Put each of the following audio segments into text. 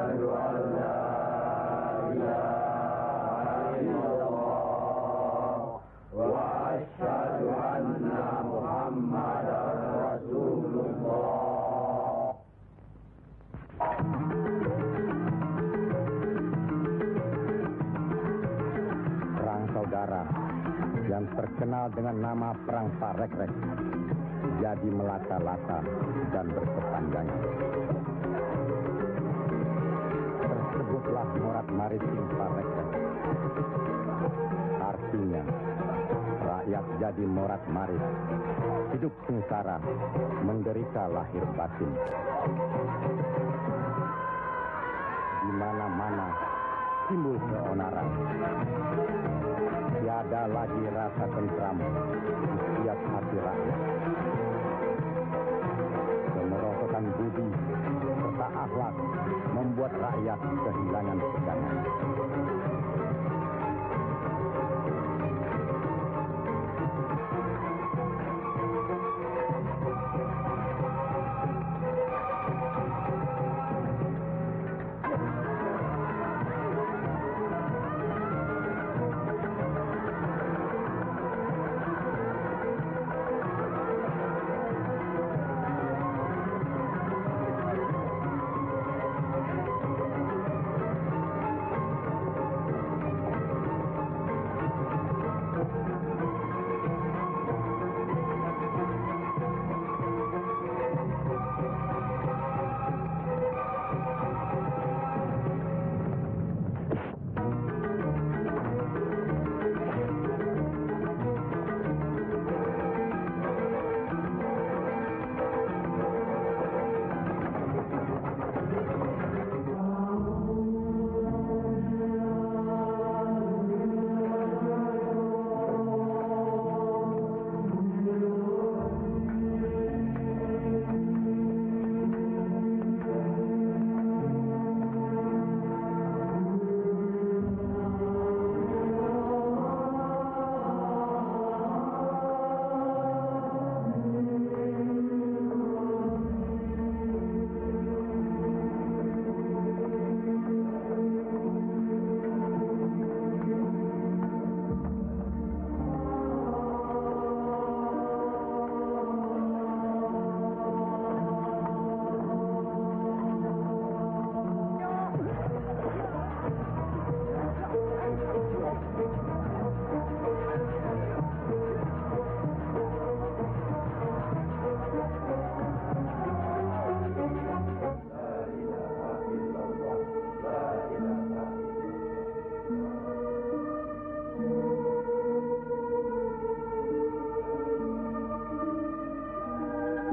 Asyhadu an la ilaha illallah wa asyhadu anna Muhammadar Rasulullah. Perang saudara yang terkenal dengan nama Perang Parekrek jadi melata-lata dan berkepanjangan. Tersebutlah morat maritim Parekrek. Artinya, rakyat jadi morat marit, hidup sengsara, menderita lahir batin. Di mana-mana timbul keonaran. Tiada lagi rasa tentram di setiap hati rakyat. Kemerosotan budi serta akhlak membuat rakyat kehilangan pegangan.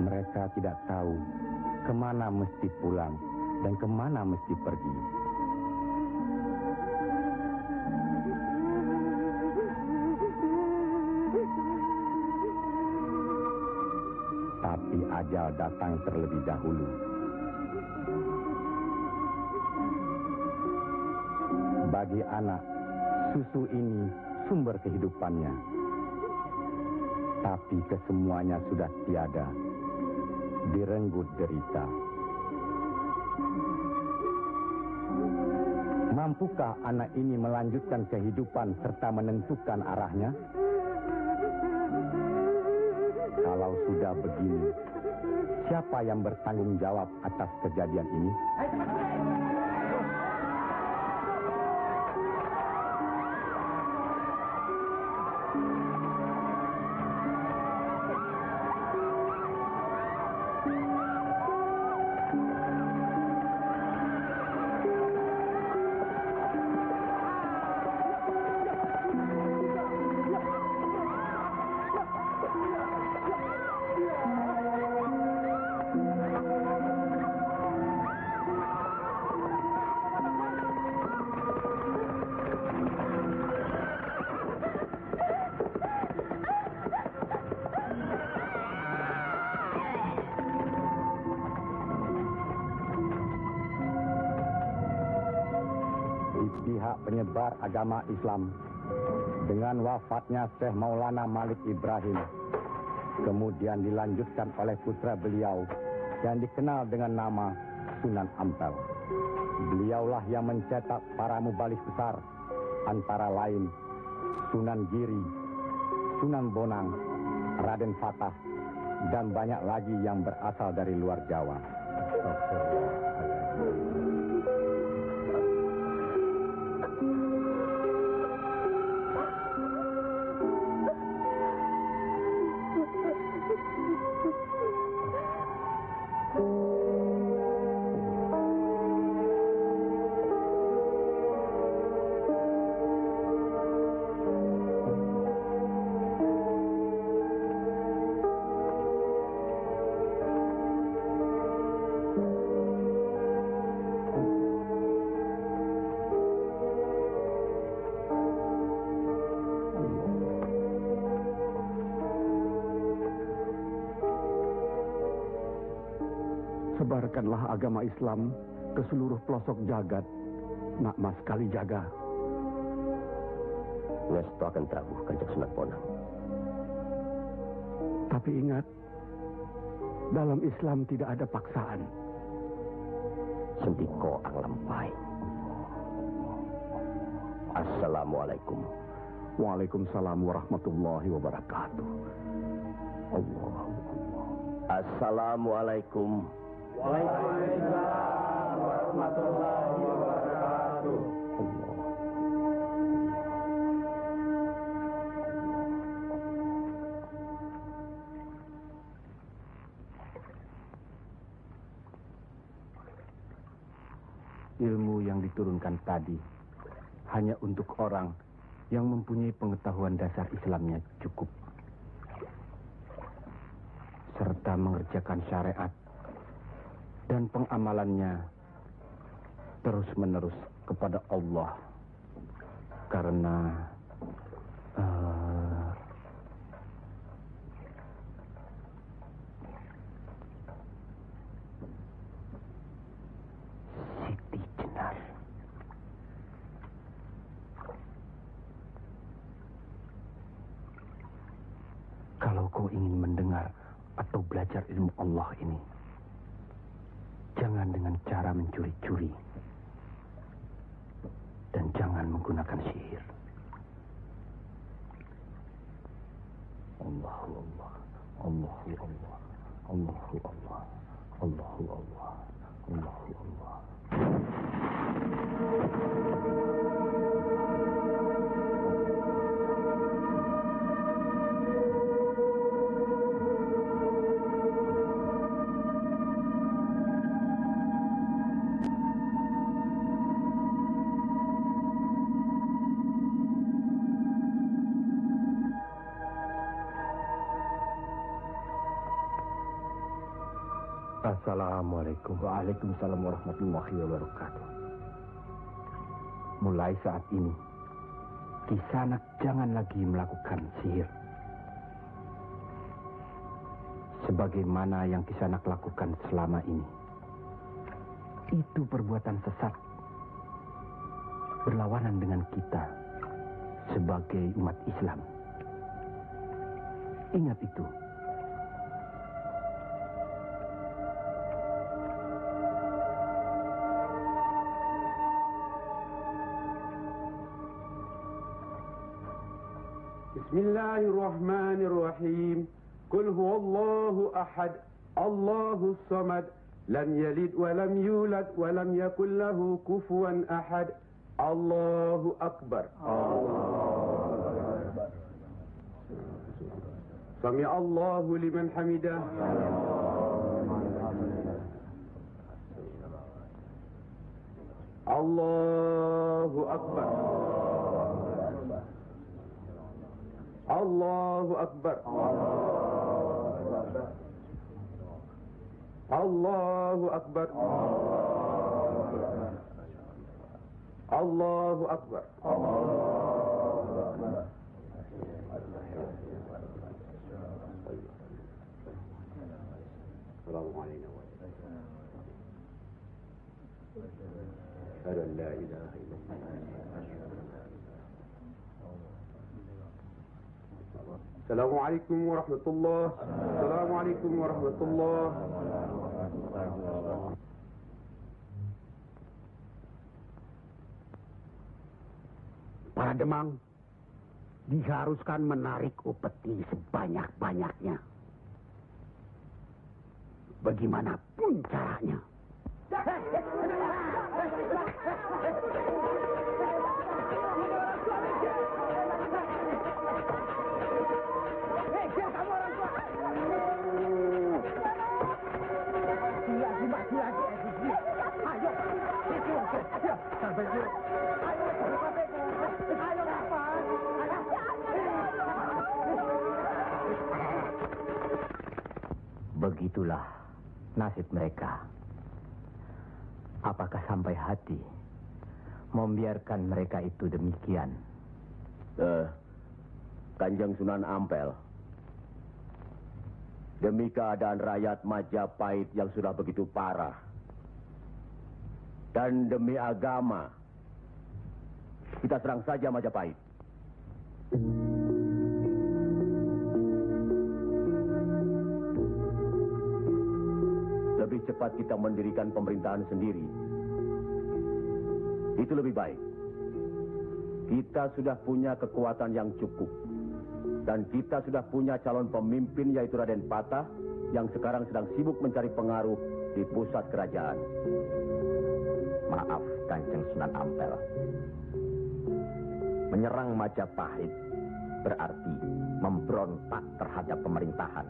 Mereka tidak tahu kemana mesti pulang dan kemana mesti pergi. Tapi ajal datang terlebih dahulu. Bagi anak, susu ini sumber kehidupannya. Tapi kesemuanya sudah tiada, direnggut derita. Mampukah anak ini melanjutkan kehidupan serta menentukan arahnya? Kalau sudah begini, siapa yang bertanggung jawab atas kejadian ini? Pihak penyebar agama Islam dengan wafatnya Syekh Maulana Malik Ibrahim kemudian dilanjutkan oleh putra beliau yang dikenal dengan nama Sunan Ampel. Beliaulah yang mencetak para mubaligh besar, antara lain Sunan Giri, Sunan Bonang, Raden Fatah, dan banyak lagi yang berasal dari luar Jawa. Sebarkanlah agama Islam ke seluruh pelosok jagat, Nak Mas Kalijaga. Ngestu akan Prabu Kanjeng Sunan Bonang. Tapi ingat, dalam Islam tidak ada paksaan. Sendiko ang lampay. Assalamualaikum. Waalaikumsalam warahmatullahi wabarakatuh. Allah. Assalamualaikum. Waalaikumsalam warahmatullahi wabarakatuh. Allah. Ilmu yang diturunkan tadi hanya untuk orang yang mempunyai pengetahuan dasar Islamnya cukup, serta mengerjakan syariat dan pengamalannya terus-menerus kepada Allah. Karena Siti Jenar. kalau kau ingin mendengar atau belajar ilmu Allah ini, jangan dengan cara mencuri-curi. Dan jangan menggunakan sihir. Allahu Allah, Allahu Allah, Allahu Allah, Allahu Allah, Allahu Allah. Assalamualaikum. Waalaikumsalam warahmatullahi wabarakatuh. Mulai saat ini, Kisanak jangan lagi melakukan sihir. Sebagaimana yang Kisanak lakukan selama ini. Itu perbuatan sesat. Berlawanan dengan kita sebagai umat Islam. Ingat itu. Bismillahirrahmanirrahim. Qul huwallahu ahad, Allahus samad, lam yalid wa lam yulad wa lam yakul lahu kufuwan ahad. Allahu akbar. Allahu akbar. Sami Allahu liman hamidah. Allahu akbar. Allahu akbar. Allahu akbar. Allahu akbar. Assalamualaikum warahmatullahi wabarakatuh. Assalamualaikum warahmatullahi wabarakatuh. Assalamualaikum warahmatullahi wabarakatuh. Para Demang diharuskan menarik upeti sebanyak-banyaknya. Bagaimanapun caranya. Begitulah nasib mereka. Apakah sampai hati membiarkan mereka itu demikian? Kanjeng Sunan Ampel, demi keadaan rakyat Majapahit yang sudah begitu parah, dan demi agama, kita serang saja Majapahit. Lebih cepat kita mendirikan pemerintahan sendiri. Itu lebih baik. Kita sudah punya kekuatan yang cukup. Dan kita sudah punya calon pemimpin yaitu Raden Patah yang sekarang sedang sibuk mencari pengaruh di pusat kerajaan. Maaf, Kanjeng Sunan Ampel. Menyerang Majapahit berarti memberontak terhadap pemerintahan.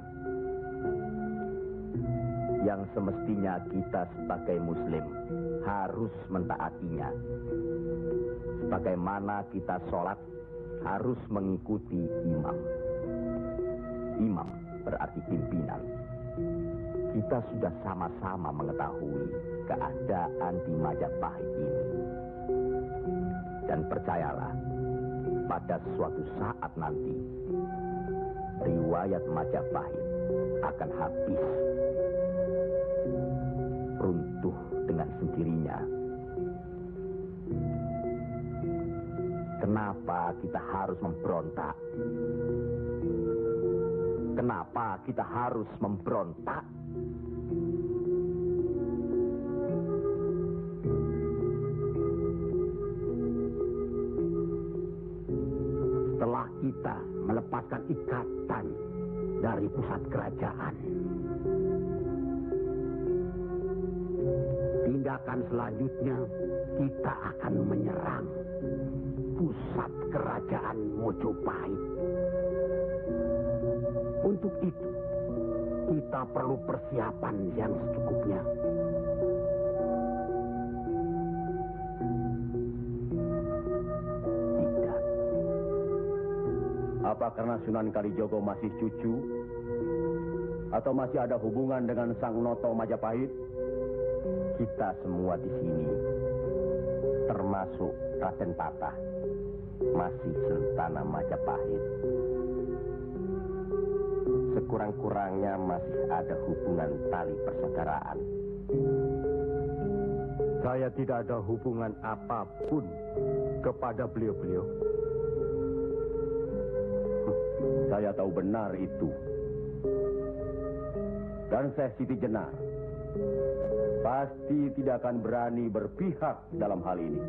Yang semestinya kita sebagai Muslim harus mentaatinya. Sebagaimana kita sholat harus mengikuti imam. Imam berarti pimpinan. Kita sudah sama-sama mengetahui keadaan di Majapahit ini. Dan percayalah, pada suatu saat nanti, riwayat Majapahit akan habis. Runtuh dengan sendirinya. Kenapa kita harus memberontak? Kenapa kita harus memberontak? Setelah kita melepaskan ikatan dari pusat kerajaan, tindakan selanjutnya kita akan menyerang pusat kerajaan Mojopahit. Untuk itu, kita perlu persiapan yang secukupnya. Tidak. Apa karena Sunan Kalijogo masih cucu? Atau masih ada hubungan dengan Sang Noto Majapahit? Kita semua di sini, termasuk Raden Patah, masih sentana Majapahit. Sekurang-kurangnya masih ada hubungan tali persaudaraan. Saya tidak ada hubungan apapun kepada beliau-beliau. Saya tahu benar itu. Dan Syekh Siti Jenar pasti tidak akan berani berpihak dalam hal ini.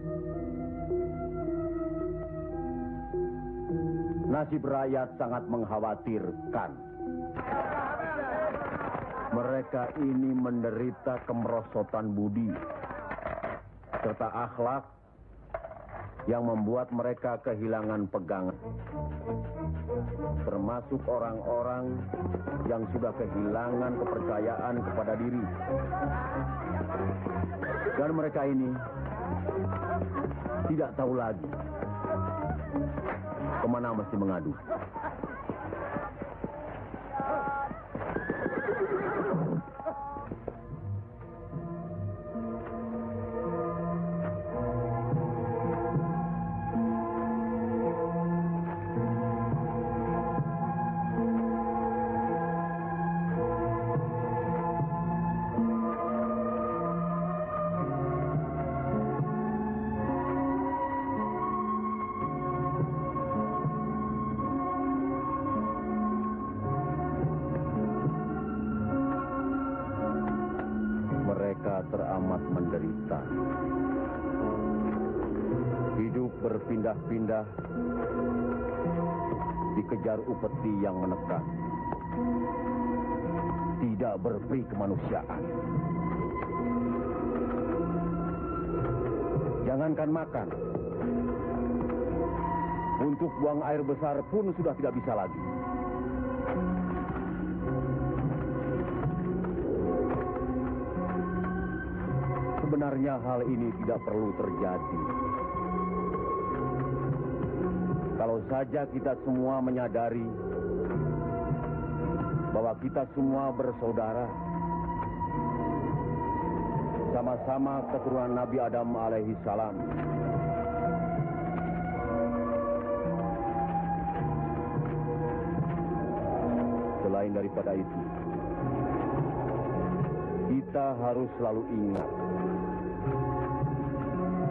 Nasib rakyat sangat mengkhawatirkan. Mereka ini menderita kemerosotan budi serta akhlak yang membuat mereka kehilangan pegangan. Termasuk orang-orang yang sudah kehilangan kepercayaan kepada diri. Dan mereka ini tidak tahu lagi kemana mesti mengadu. Teramat menderita. Hidup berpindah-pindah, dikejar upeti yang menekan, tidak berperi kemanusiaan. Jangankan makan, untuk buang air besar pun sudah tidak bisa lagi. Sebenarnya hal ini tidak perlu terjadi. Kalau saja kita semua menyadari bahwa kita semua bersaudara, sama-sama keturunan Nabi Adam alaihi salam. Selain daripada itu, kita harus selalu ingat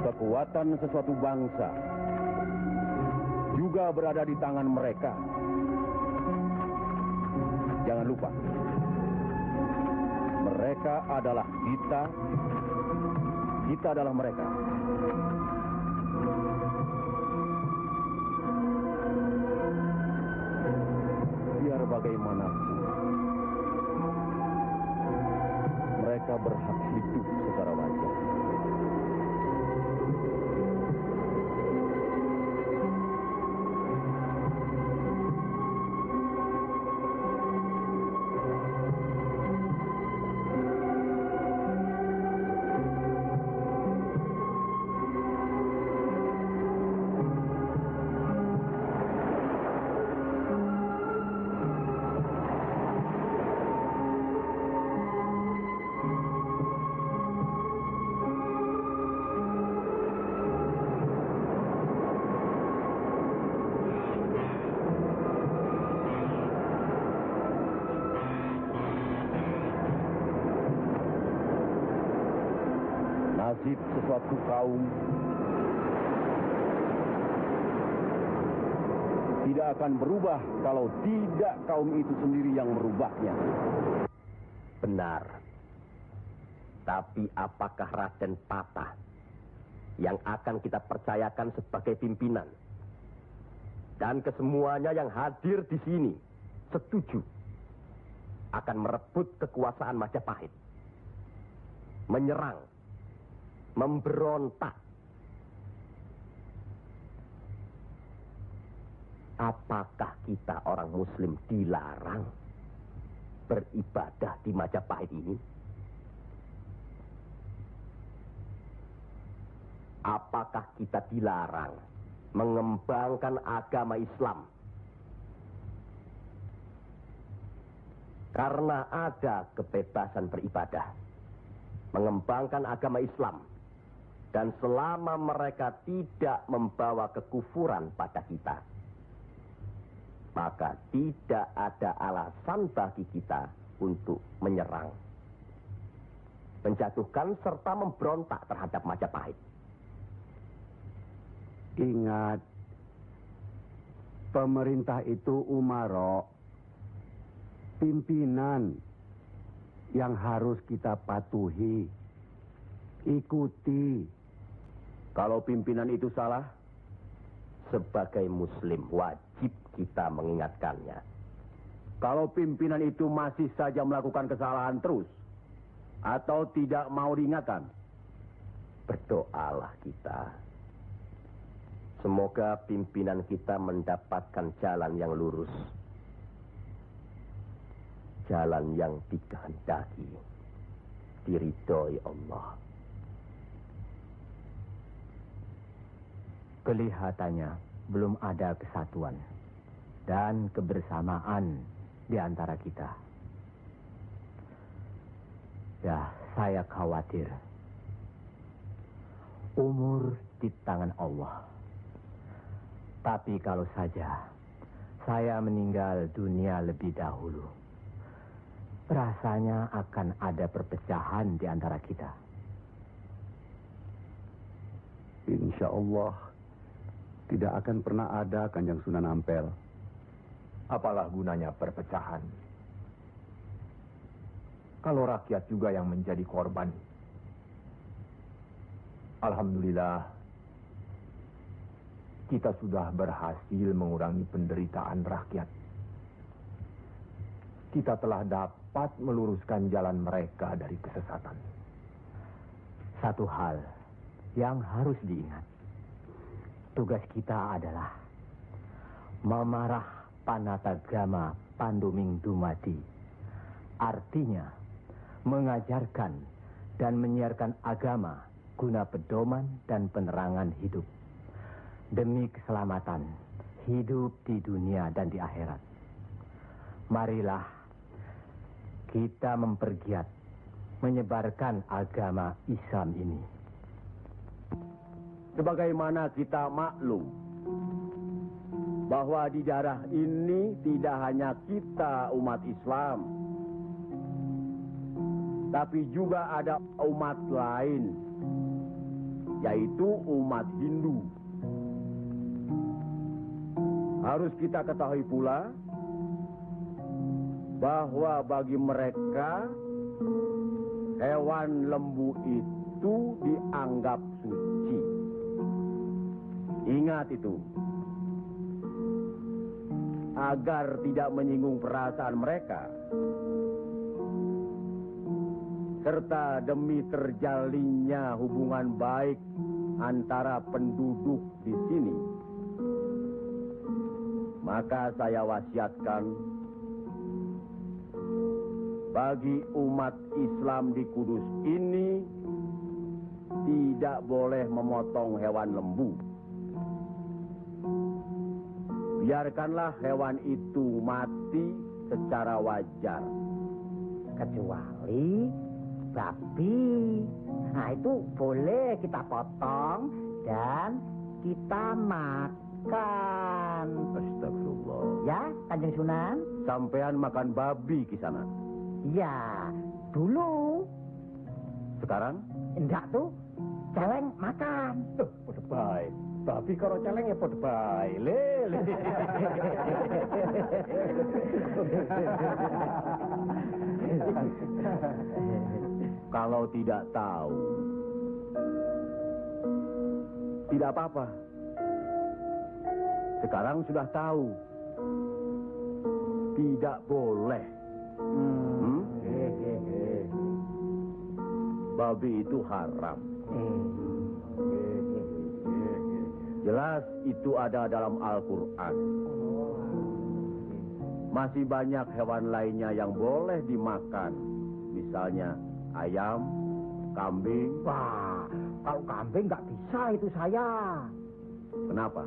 kekuatan sesuatu bangsa juga berada di tangan mereka. Jangan lupa, mereka adalah kita, kita adalah mereka. Biar bagaimanapun, mereka berhak hidup secara wajar. Nasib sesuatu kaum tidak akan berubah kalau tidak kaum itu sendiri yang merubahnya. Benar. Tapi apakah Raden Patah yang akan kita percayakan sebagai pimpinan? Dan kesemuanya yang hadir di sini setuju akan merebut kekuasaan Majapahit, menyerang, memberontak. Apakah kita orang Muslim dilarang beribadah di Majapahit ini? Apakah kita dilarang mengembangkan agama Islam? Karena ada kebebasan beribadah, mengembangkan agama Islam. Dan selama mereka tidak membawa kekufuran pada kita, maka tidak ada alasan bagi kita untuk menyerang, menjatuhkan serta memberontak terhadap Majapahit. Ingat, pemerintah itu umaro, pimpinan yang harus kita patuhi, ikuti. Kalau pimpinan itu salah, sebagai Muslim wajib kita mengingatkannya. Kalau pimpinan itu masih saja melakukan kesalahan terus, atau tidak mau diingatkan, berdoalah kita. Semoga pimpinan kita mendapatkan jalan yang lurus, jalan yang dikehendaki, diridhoi Allah. Kelihatannya belum ada kesatuan dan kebersamaan di antara kita. Ya, saya khawatir. Umur di tangan Allah. Tapi kalau saja saya meninggal dunia lebih dahulu, rasanya akan ada perpecahan di antara kita. Insya Allah tidak akan pernah ada, Kanjeng Sunan Ampel. Apalah gunanya perpecahan kalau rakyat juga yang menjadi korban? Alhamdulillah, kita sudah berhasil mengurangi penderitaan rakyat. Kita telah dapat meluruskan jalan mereka dari kesesatan. Satu hal yang harus diingat. Tugas kita adalah memarah Panatagama Panduming Dumadi. Artinya, mengajarkan dan menyiarkan agama guna pedoman dan penerangan hidup. Demi keselamatan hidup di dunia dan di akhirat. Marilah kita mempergiat menyebarkan agama Islam ini. Sebagaimana kita maklum bahwa di daerah ini tidak hanya kita umat Islam, tapi juga ada umat lain, yaitu umat Hindu. Harus kita ketahui pula bahwa bagi mereka hewan lembu itu dianggap suci. Ingat itu. Agar tidak menyinggung perasaan mereka, serta demi terjalinnya hubungan baik antara penduduk di sini, maka saya wasiatkan bagi umat Islam di Kudus ini tidak boleh memotong hewan lembu. Biarkanlah hewan itu mati secara wajar. Kecuali babi. Nah, itu boleh kita potong dan kita makan. Astagfirullah. Ya, Kanjeng Sunan? Sampean makan babi Kisanak? Ya, dulu. Sekarang? Enggak tuh, celeng makan. Tuh, udah baik. Tapi kalau celengnya pada baik, lele. Kalau tidak tahu, tidak apa-apa. Sekarang sudah tahu, tidak boleh. Babi itu haram. Jelas itu ada dalam Al-Quran. Masih banyak hewan lainnya yang boleh dimakan. Misalnya ayam, kambing. Wah, kalau kambing nggak bisa itu saya. Kenapa?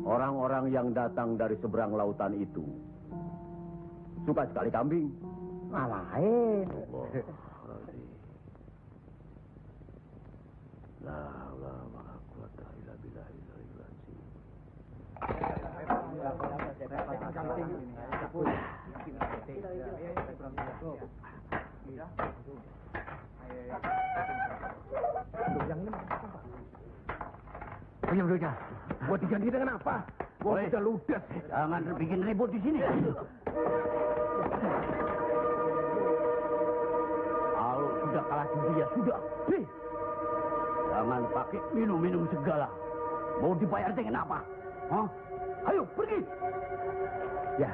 Orang-orang yang datang dari seberang lautan itu suka sekali kambing. Lain. Diam, buat diganti dengan apa? Gua udah ludes. Jangan bikin ribut di sini. Kalau sudah kalah judi ya sudah. Jangan pakai minum-minum segala. Mau dibayar dengan apa? Hah? Ayo pergi. Ya.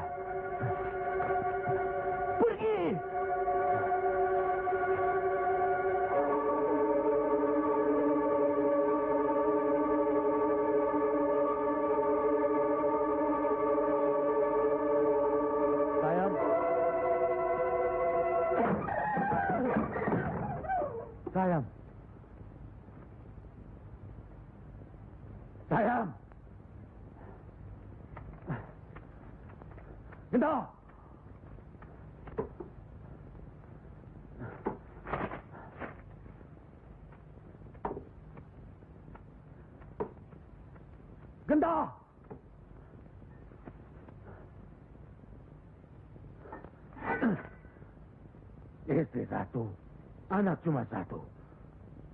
Pergi. Sayang. Sayang. Gento. Gento. Istri satu, anak cuma satu.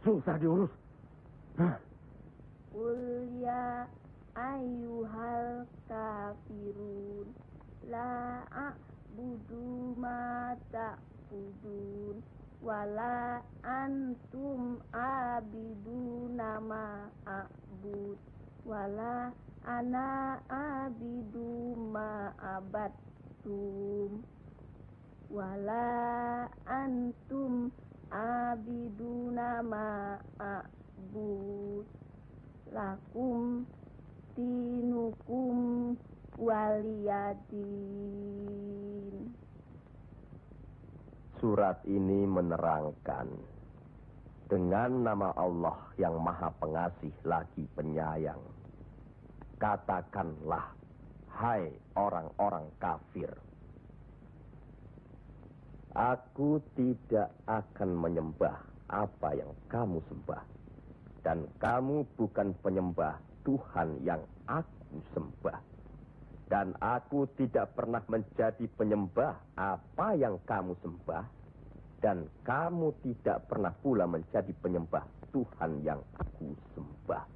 Susah diurus. Qul ya ayyuhal kafirun la a'budu ma ta'budun wala antum abiduna ma a'bud wala ana abidu ma abadtum wala antum abiduna ma a'bud lakum dinukum waliyadin. Surat ini menerangkan dengan nama Allah yang Maha Pengasih lagi Penyayang. Katakanlah, hai orang-orang kafir, aku tidak akan menyembah apa yang kamu sembah, dan kamu bukan penyembah Tuhan yang aku sembah. Dan aku tidak pernah menjadi penyembah apa yang kamu sembah, dan kamu tidak pernah pula menjadi penyembah Tuhan yang aku sembah.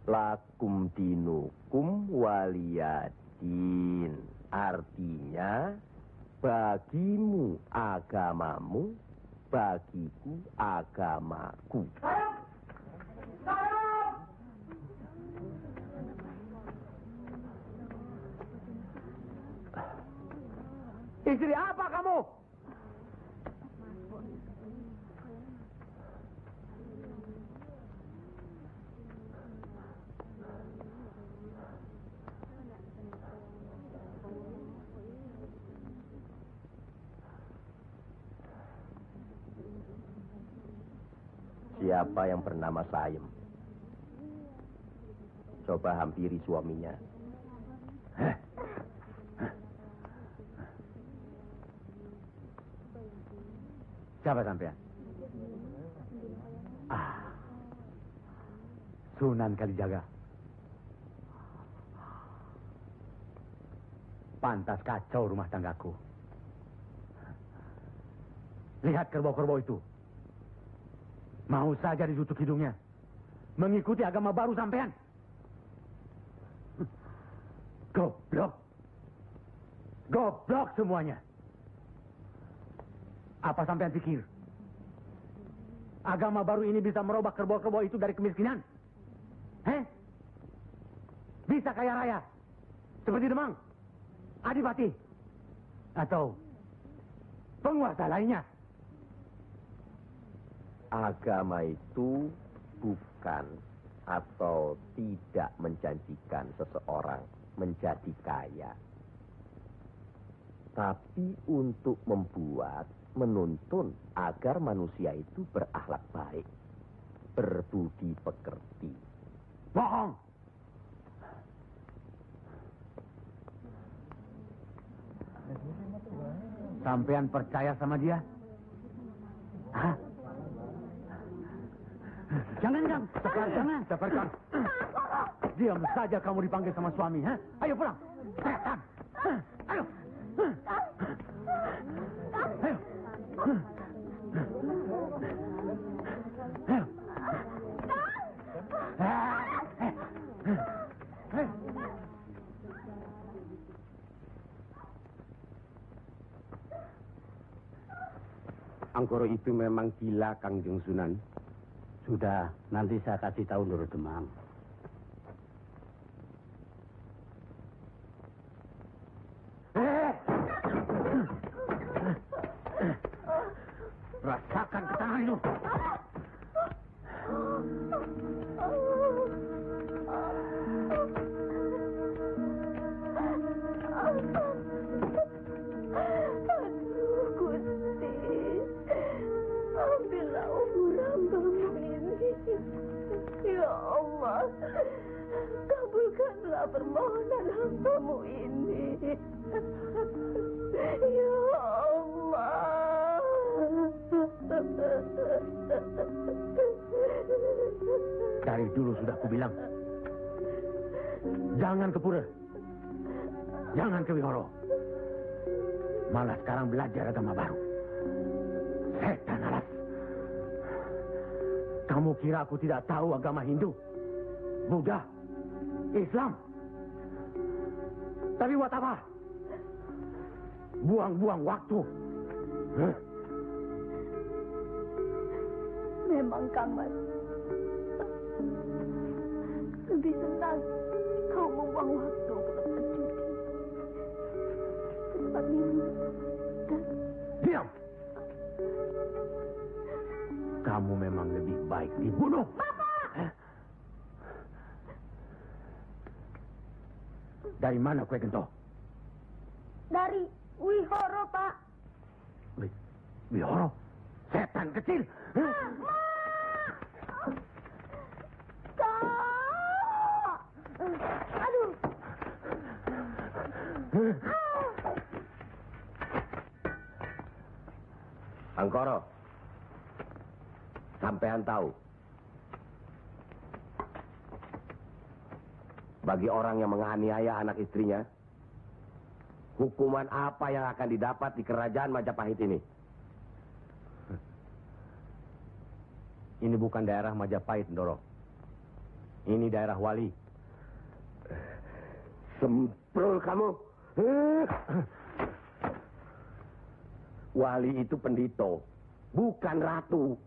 Lakum dinukum waliyadin. Artinya, bagimu agamamu, bagiku agamaku. Istri apa kamu? Siapa yang bernama Saim? Coba hampiri suaminya. Siapa sampean? Sunan Kalijaga. Pantas kacau rumah tanggaku. Lihat kerbau-kerbau itu. Mau saja ditutup hidungnya. Mengikuti agama baru sampean. Goblok. Goblok semuanya. Apa sampean pikir? Agama baru ini bisa merubah kerbau-kerbau itu dari kemiskinan? Bisa kaya raya? Seperti Demang, Adipati, atau penguasa lainnya? Agama itu bukan atau tidak menjanjikan seseorang menjadi kaya, tapi untuk membuat, menuntun agar manusia itu berakhlak baik, berbudi pekerti. Bohong! Sampean percaya sama dia? Hah? Jangan. Sekarang. Diam saja kamu dipanggil sama suami, ha? Ayo pulang. Setan. Ayo. Ayo. Anggoro itu memang gila, Kangjeng Sunan. Sudah, nanti saya kasih tahu Nur Demang. Rasakan ketangan itu. Kabulkanlah permohonan hamba-Mu ini. Ya Allah. Dari dulu sudah kubilang, jangan ke pura, jangan ke Wihoro. Malah sekarang belajar agama baru. Setan alas. Kamu kira aku tidak tahu agama Hindu, Buddha, Islam? Tapi buat apa? Buang-buang waktu. Memang, Kang Mas. Lebih senang kau membuang waktu ke tempat judi, ke tempat minum, dan... Diam! Kamu memang lebih baik dibunuh. Bapak! Dari mana kue gento? Dari Wihoro, Pak. Wihoro? Setan kecil. Kak! Aduh! Angkoro, sampean tahu, bagi orang yang menganiaya anak istrinya, hukuman apa yang akan didapat di kerajaan Majapahit ini? Ini bukan daerah Majapahit, Ndoro. Ini daerah Wali. Semprul kamu. Wali itu pendito, bukan ratu.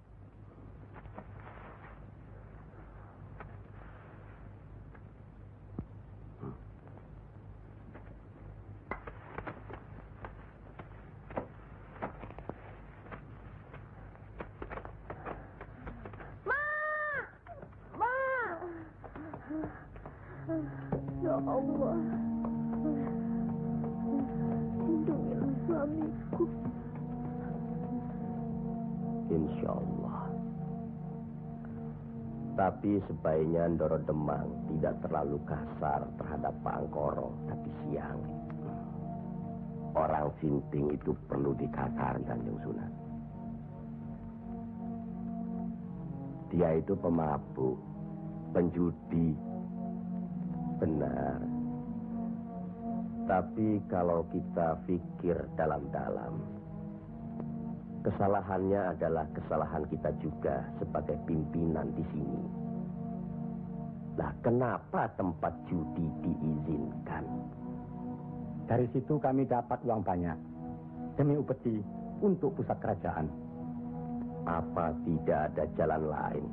Ya Allah, lindungilah suamiku. Insya Allah. Tapi sebaiknya Ndoro Demang tidak terlalu kasar terhadap Pak Angkoro, tapi siang. Orang sinting itu perlu dikasar, Kanjeng Sunan. Dia itu pemabuk, penjudi. Benar. Tapi kalau kita pikir dalam-dalam, kesalahannya adalah kesalahan kita juga sebagai pimpinan di sini. Lah, kenapa tempat judi diizinkan? Dari situ kami dapat uang banyak demi upeti untuk pusat kerajaan. Apa tidak ada jalan lain?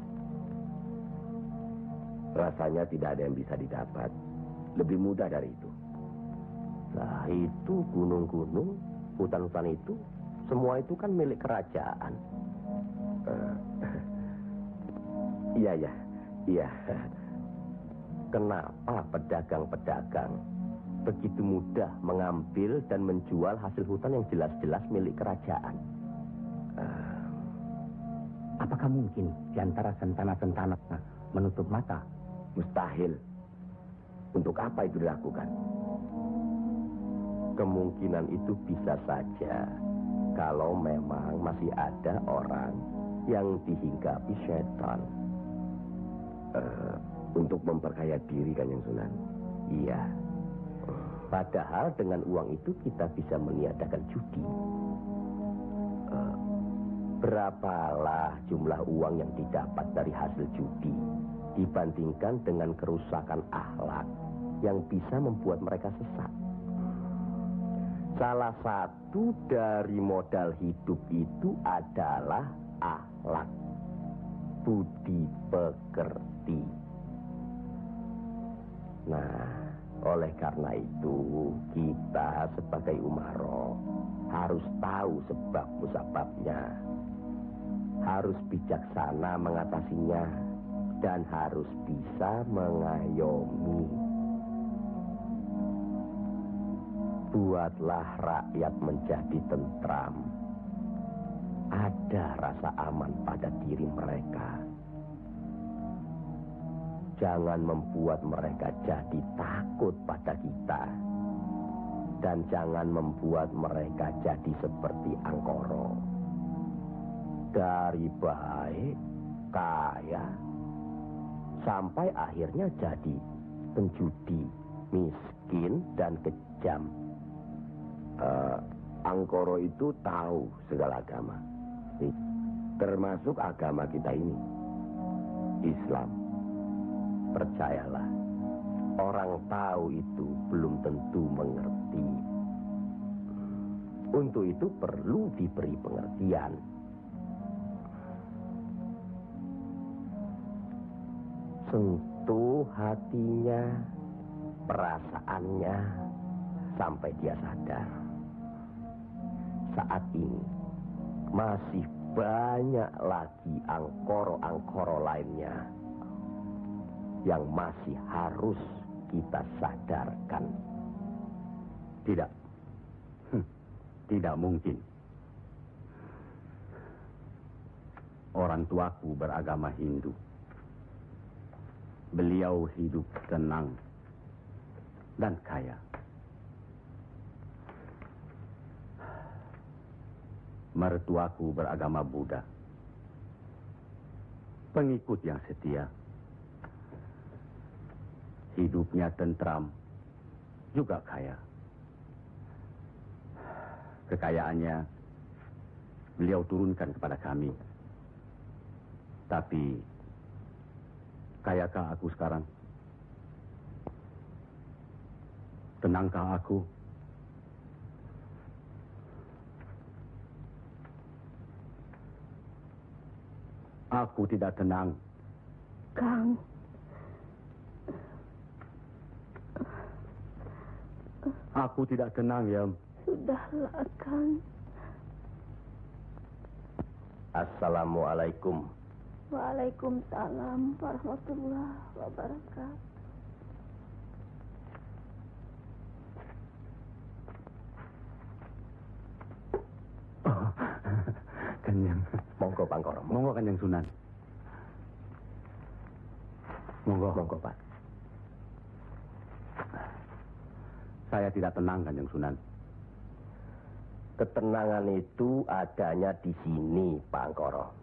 Rasanya tidak ada yang bisa didapat. Lebih mudah dari itu. Nah, itu gunung-gunung, hutan-hutan itu, semua itu kan milik kerajaan. Iya. Kenapa pedagang-pedagang begitu mudah mengambil dan menjual hasil hutan yang jelas-jelas milik kerajaan? Apakah mungkin di antara sentana-sentana menutup mata? Mustahil. Untuk apa itu dilakukan? Kemungkinan itu bisa saja kalau memang masih ada orang yang dihinggapi setan. Untuk memperkaya diri, Kanjeng Sunan. Iya. Padahal dengan uang itu kita bisa meniadakan judi. Berapalah jumlah uang yang didapat dari hasil judi dibandingkan dengan kerusakan akhlak yang bisa membuat mereka sesat. Salah satu dari modal hidup itu adalah akhlak, budi pekerti. Nah, oleh karena itu kita sebagai umaro harus tahu sebab musababnya, harus bijaksana mengatasinya, dan harus bisa mengayomi. Buatlah rakyat menjadi tentram. Ada rasa aman pada diri mereka. Jangan membuat mereka jadi takut pada kita. Dan jangan membuat mereka jadi seperti Angkoro. Dari baik, kaya, sampai akhirnya jadi penjudi, miskin, dan kejam. Angkoro itu tahu segala agama, termasuk agama kita ini, Islam. Percayalah, orang tahu itu belum tentu mengerti. Untuk itu perlu diberi pengertian. sentuh hatinya, perasaannya, sampai dia sadar. Saat ini masih banyak lagi angkoro-angkoro lainnya yang masih harus kita sadarkan. Tidak. Tidak mungkin. Orang tuaku beragama Hindu. Beliau hidup tenang dan kaya. Mertuaku beragama Buddha. Pengikut yang setia. Hidupnya tentram, juga kaya. Kekayaannya beliau turunkan kepada kami. Tapi, kayakah aku sekarang? Tenangkah aku? Aku tidak tenang. Kang. Aku tidak tenang, Yam. Sudahlah, Kang. Assalamualaikum. Waalaikumsalam warahmatullahi wabarakatuh. Oh, Kanjeng. Monggo, Pangkoro. Monggo, Kanjeng Sunan. Monggo. Monggo, Pak. Saya tidak tenang, Kanjeng Sunan. Ketenangan itu adanya di sini, Pak Angkoro.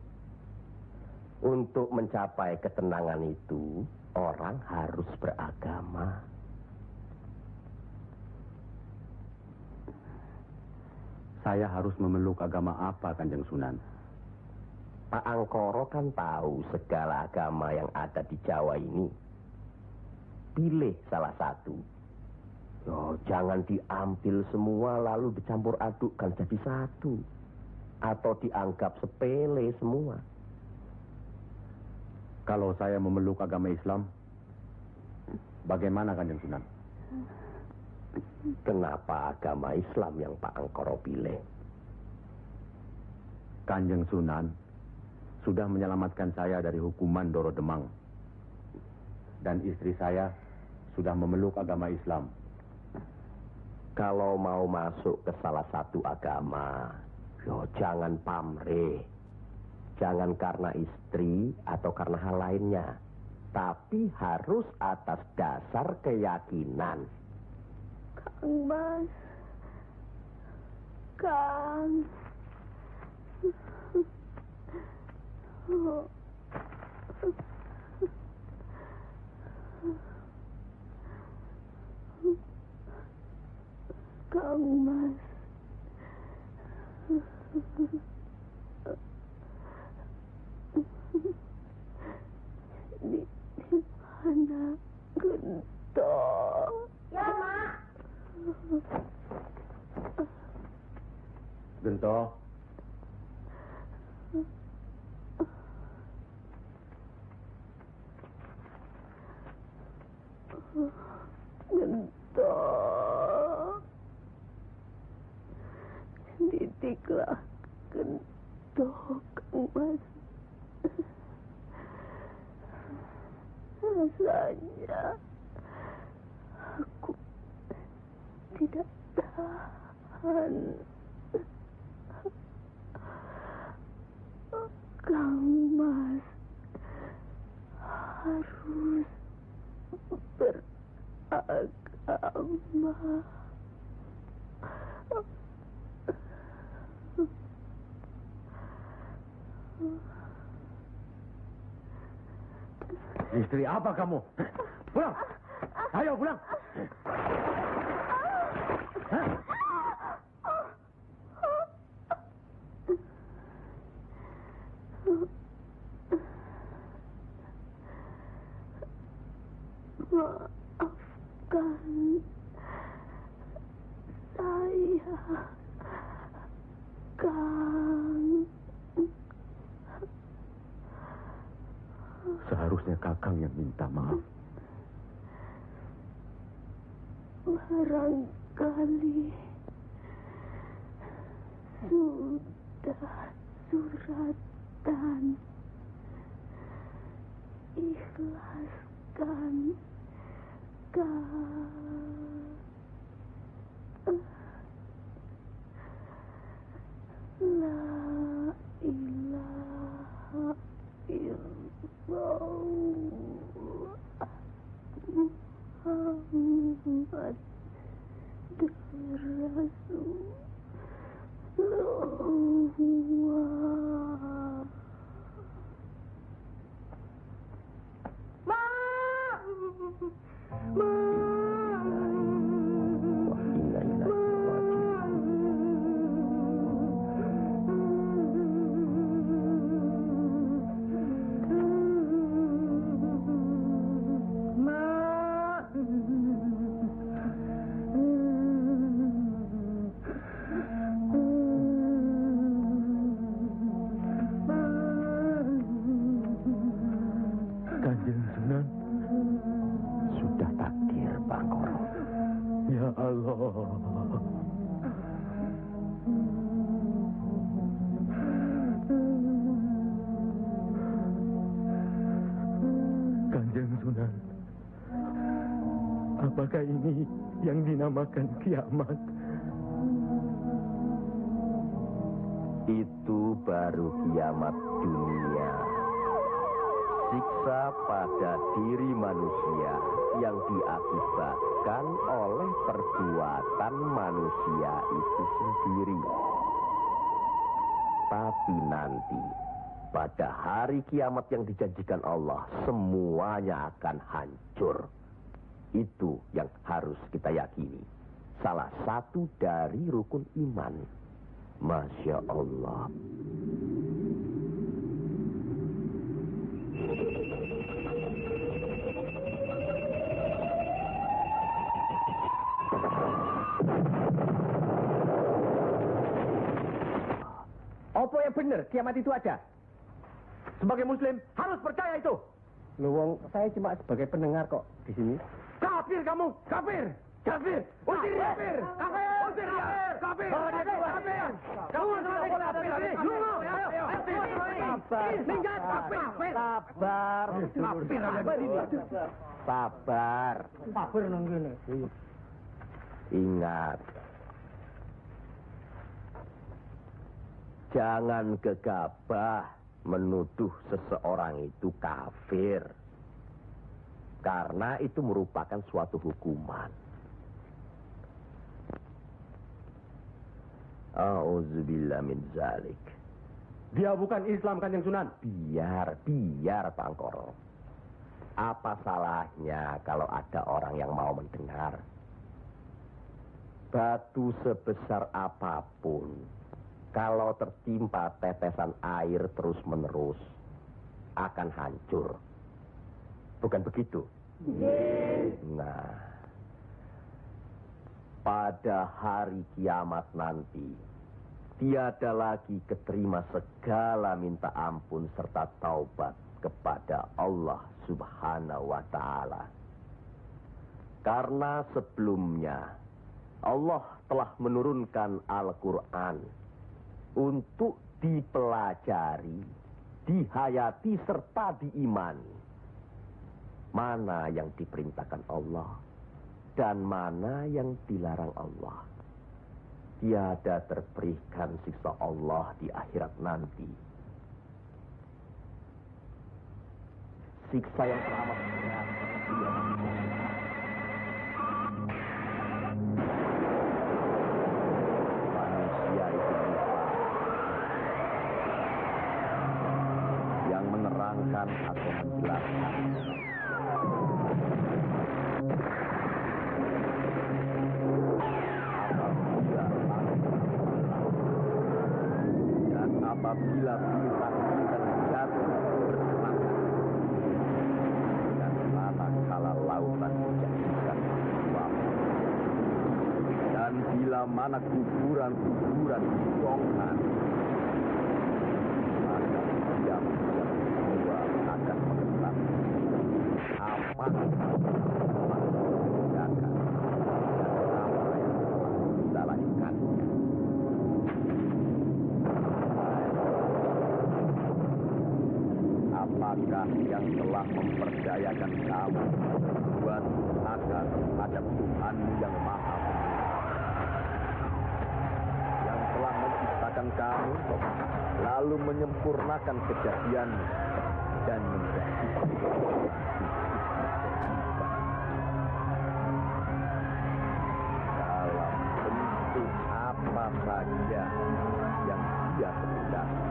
Untuk mencapai ketenangan itu, orang harus beragama. Saya harus memeluk agama apa, Kanjeng Sunan? Pak Angkoro kan tahu segala agama yang ada di Jawa ini. Pilih salah satu. Yo, jangan diambil semua lalu dicampur adukkan jadi satu. Atau dianggap sepele semua. Kalau saya memeluk agama Islam, bagaimana, Kanjeng Sunan? Kenapa agama Islam yang Pak Angkoro pilih? Kanjeng Sunan sudah menyelamatkan saya dari hukuman Doro Demang. Dan istri saya sudah memeluk agama Islam. Kalau mau masuk ke salah satu agama, yo jangan pamrih. Jangan karena istri atau karena hal lainnya. Tapi harus atas dasar keyakinan. Kang Mas. Kang. Oh. Kang Mas. Di mana Gento? Ya, Mak. Gento. Gento. Didiklah Gento, Kang Mas. Rasanya aku tidak tahan. Kang Mas harus beragama. Istri apa kamu? Pulang! Ayo pulang! Hah? Maafkan saya, Kang. Seharusnya kakak orang yang minta maaf. Barangkali sudah suratan. Ikhlaskan La ilaha illallah Muhammad Rasulullah. Kanjeng Sunan, sudah takdir Bangkoro. Ya Allah. Kanjeng Sunan, apakah ini yang dinamakan kiamat? Itu baru kiamat dunia. Siksa pada diri manusia yang diakibatkan oleh perbuatan manusia itu sendiri. Tapi nanti, pada hari kiamat yang dijanjikan Allah, semuanya akan hancur. Itu yang harus kita yakini. Salah satu dari rukun iman. Masya Allah. Apa yang benar kiamat itu ada? Sebagai muslim harus percaya itu. Luwung, saya cuma sebagai pendengar kok di sini. Kafir kamu, kafir, kafir, usir dia, kafir, usir dia, kafir, kafir. Kamu tidak boleh ada di sini. Sabar, Minggat, kafir, sabar. kafir, Sabar. Kafir nang kene. Ingat, jangan gegabah menuduh seseorang itu kafir. Karena itu merupakan suatu hukuman. A'udzubillah min zalik. Dia bukan Islam, Kanjeng Sunan. Biar Bangkoro. Apa salahnya kalau ada orang yang mau mendengar? Batu sebesar apapun, kalau tertimpa tetesan air terus-menerus, akan hancur. Bukan begitu? Nah, pada hari kiamat nanti, tiada lagi keterima segala minta ampun serta taubat kepada Allah Subhanahu wa Ta'ala. Karena sebelumnya Allah telah menurunkan Al-Quran untuk dipelajari, dihayati, serta diimani. Mana yang diperintahkan Allah dan mana yang dilarang Allah. Tiada terberikan siksa Allah di akhirat nanti. Siksa yang teramat berat. Manusia itu lupa. Yang menerangkan atau menjelaskan. Apabila bintang-bintang jatuh berserakan dan manakala lautan dijadikan uap, dan bila mana kuburan-kuburan dibongkar, maka setiap jiwa akan menggetar. pasti menjaga apa yang telah kita lakukannya. Apakah yang telah mempercayakan kamu buat durhaka terhadap Tuhanmu yang Maha Pengasih, yang telah menciptakan kamu, lalu menyempurnakan kejadianmu dan menjadikan dalam bentuk apa saja yang Dia kehendaki.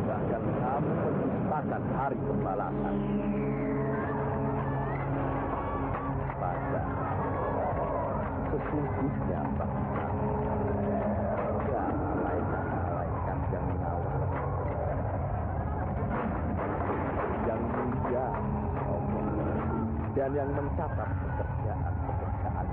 Bahkan kamu menciptakan hari pembalasan. Padahal sesungguhnya bahkan ada malaikat yang mengawal, yang mulia dan yang mencatat pekerjaan-pekerjaan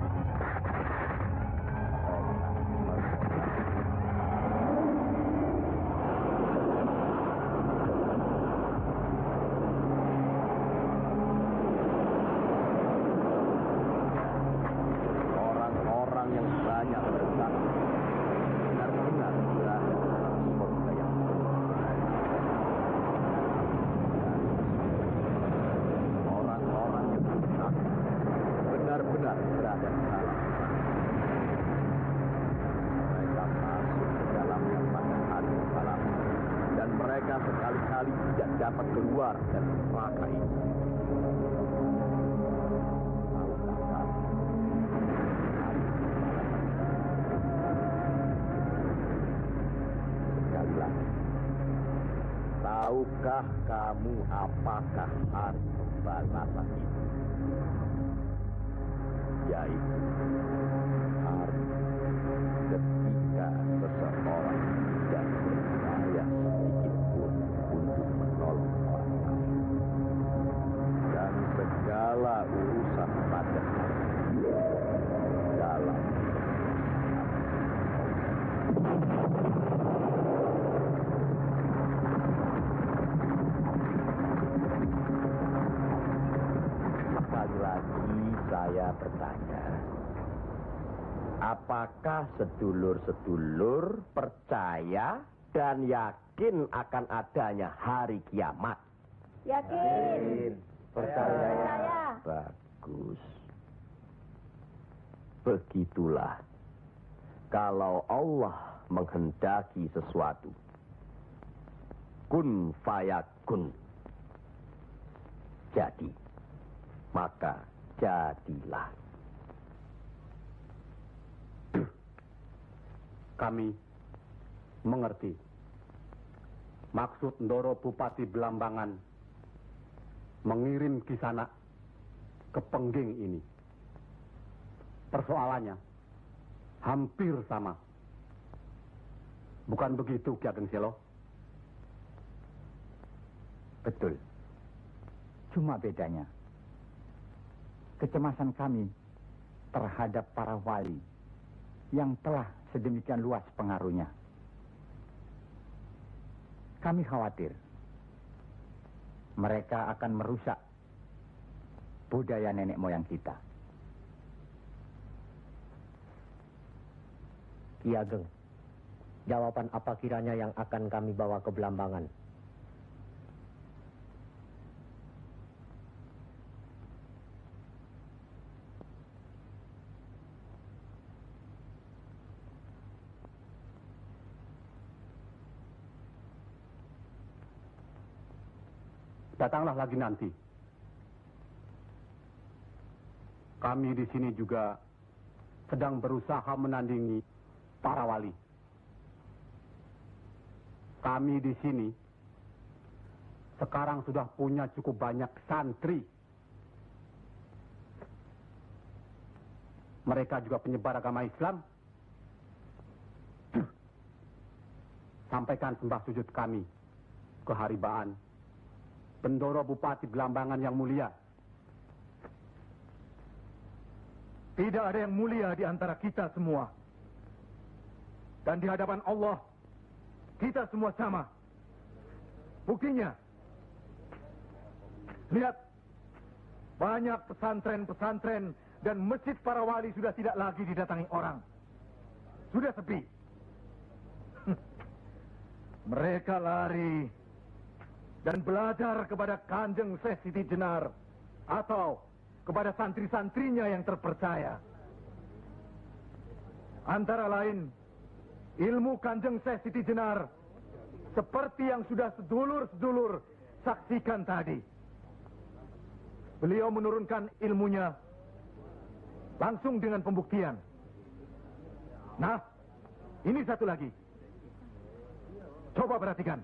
sekali-kali tidak dapat keluar dari neraka ini. Sekali lagi, tahukah kamu apakah hari pembalasan itu? Yaitu hari ketika seseorang tidak berdaya sedikit pun untuk menolong orang lain, dan segala urusan pada dalam sekali lagi saya bertanya, apakah sedulur-sedulur percaya dan yakin akan adanya hari kiamat? Yakin. Percaya. Bagus. Begitulah. Kalau Allah menghendaki sesuatu, kun fayakun. Jadi, maka jadilah. Kami mengerti maksud Ndoro Bupati Belambangan mengirim Kisanak ke Pengging ini. Persoalannya hampir sama. Bukan begitu, Ki Ageng Selo? Betul. Cuma bedanya, kecemasan kami terhadap para wali yang telah sedemikian luas pengaruhnya. Kami khawatir mereka akan merusak budaya nenek moyang kita. Ki Ageng, jawaban apa kiranya yang akan kami bawa ke Belambangan? Datanglah lagi nanti. Kami di sini juga sedang berusaha menandingi para wali. Kami di sini sekarang sudah punya cukup banyak santri. Mereka juga penyebar agama Islam. Sampaikan sembah sujud kami ke Haribaan Bendoro Bupati Belambangan yang mulia. Tidak ada yang mulia di antara kita semua. Dan di hadapan Allah, kita semua sama. Buktinya, lihat, banyak pesantren-pesantren dan masjid para wali sudah tidak lagi didatangi orang. Sudah sepi. Mereka lari dan belajar kepada Kanjeng Syekh Siti Jenar atau kepada santri-santrinya yang terpercaya. Antara lain, ilmu Kanjeng Syekh Siti Jenar seperti yang sudah sedulur-sedulur saksikan tadi. Beliau menurunkan ilmunya langsung dengan pembuktian. Nah, ini satu lagi. Coba perhatikan.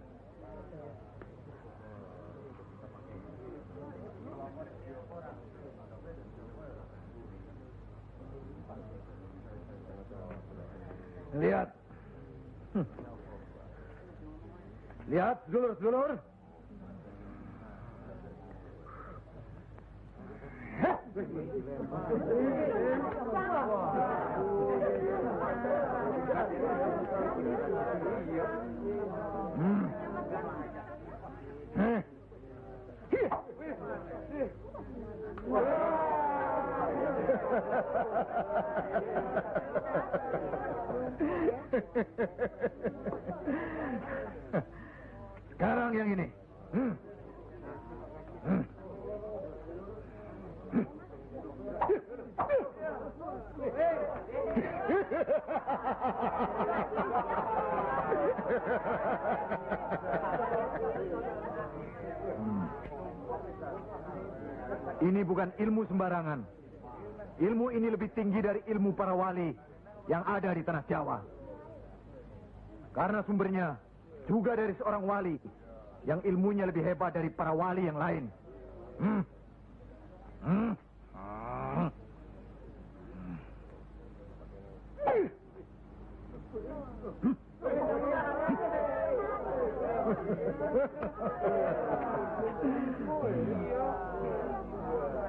Lihat. Lihat, sedulur-sedulur. Sekarang yang ini. Ini bukan ilmu sembarangan. Ilmu ini lebih tinggi dari ilmu para wali yang ada di tanah Jawa. Karena sumbernya juga dari seorang wali yang ilmunya lebih hebat dari para wali yang lain.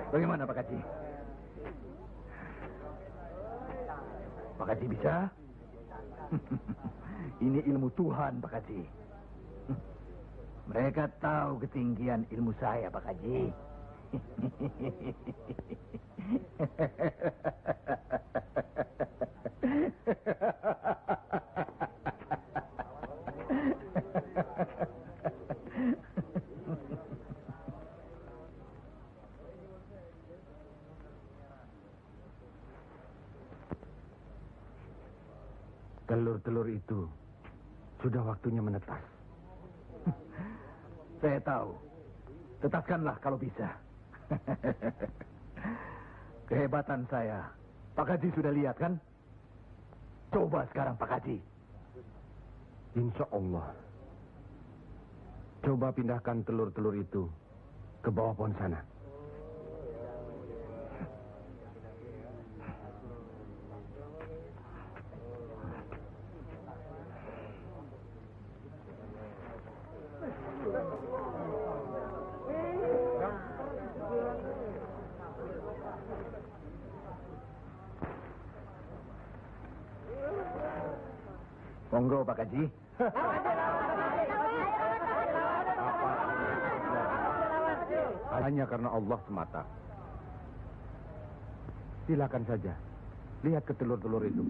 Bagaimana Pak Haji? Pak Haji bisa? Ini ilmu Tuhan, Pak Haji. Mereka tahu ketinggian ilmu saya, Pak Haji. Telur-telur itu sudah waktunya menetas. Saya tahu. Tetaskanlah kalau bisa. Kehebatan saya. Pak Haji sudah lihat kan? Coba sekarang Pak Haji. Insya Allah. Coba pindahkan telur-telur itu ke bawah pohon sana. Monggo Pak Haji. Hanya karena Allah semata. Silakan saja. Lihat ke telur-telur itu.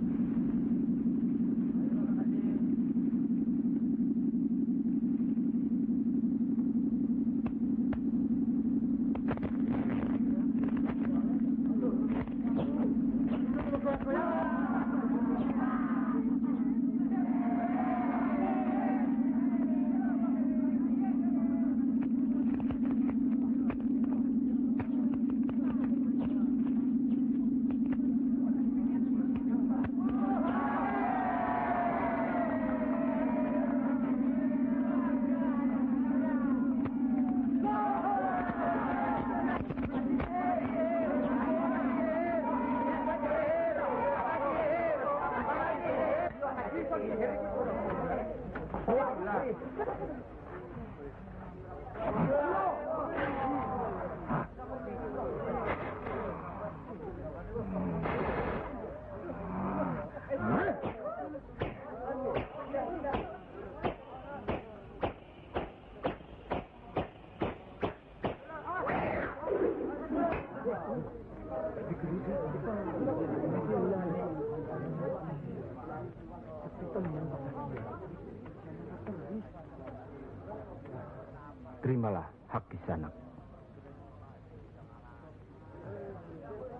Terimalah hak Kisanak.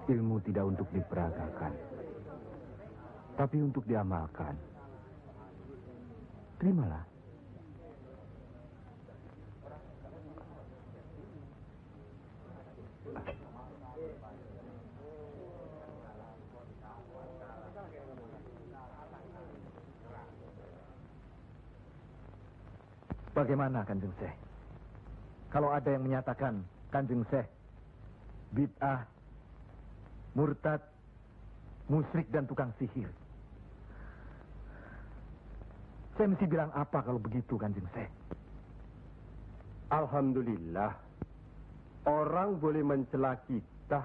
Ilmu tidak untuk diperagakan, tapi untuk diamalkan. Terimalah. Bagaimana Kanjeng Syekh? Kalau ada yang menyatakan Kanjeng Syekh bid'ah, murtad, musyrik dan tukang sihir, saya mesti bilang apa kalau begitu Kanjeng Syekh? Alhamdulillah, orang boleh mencela kita,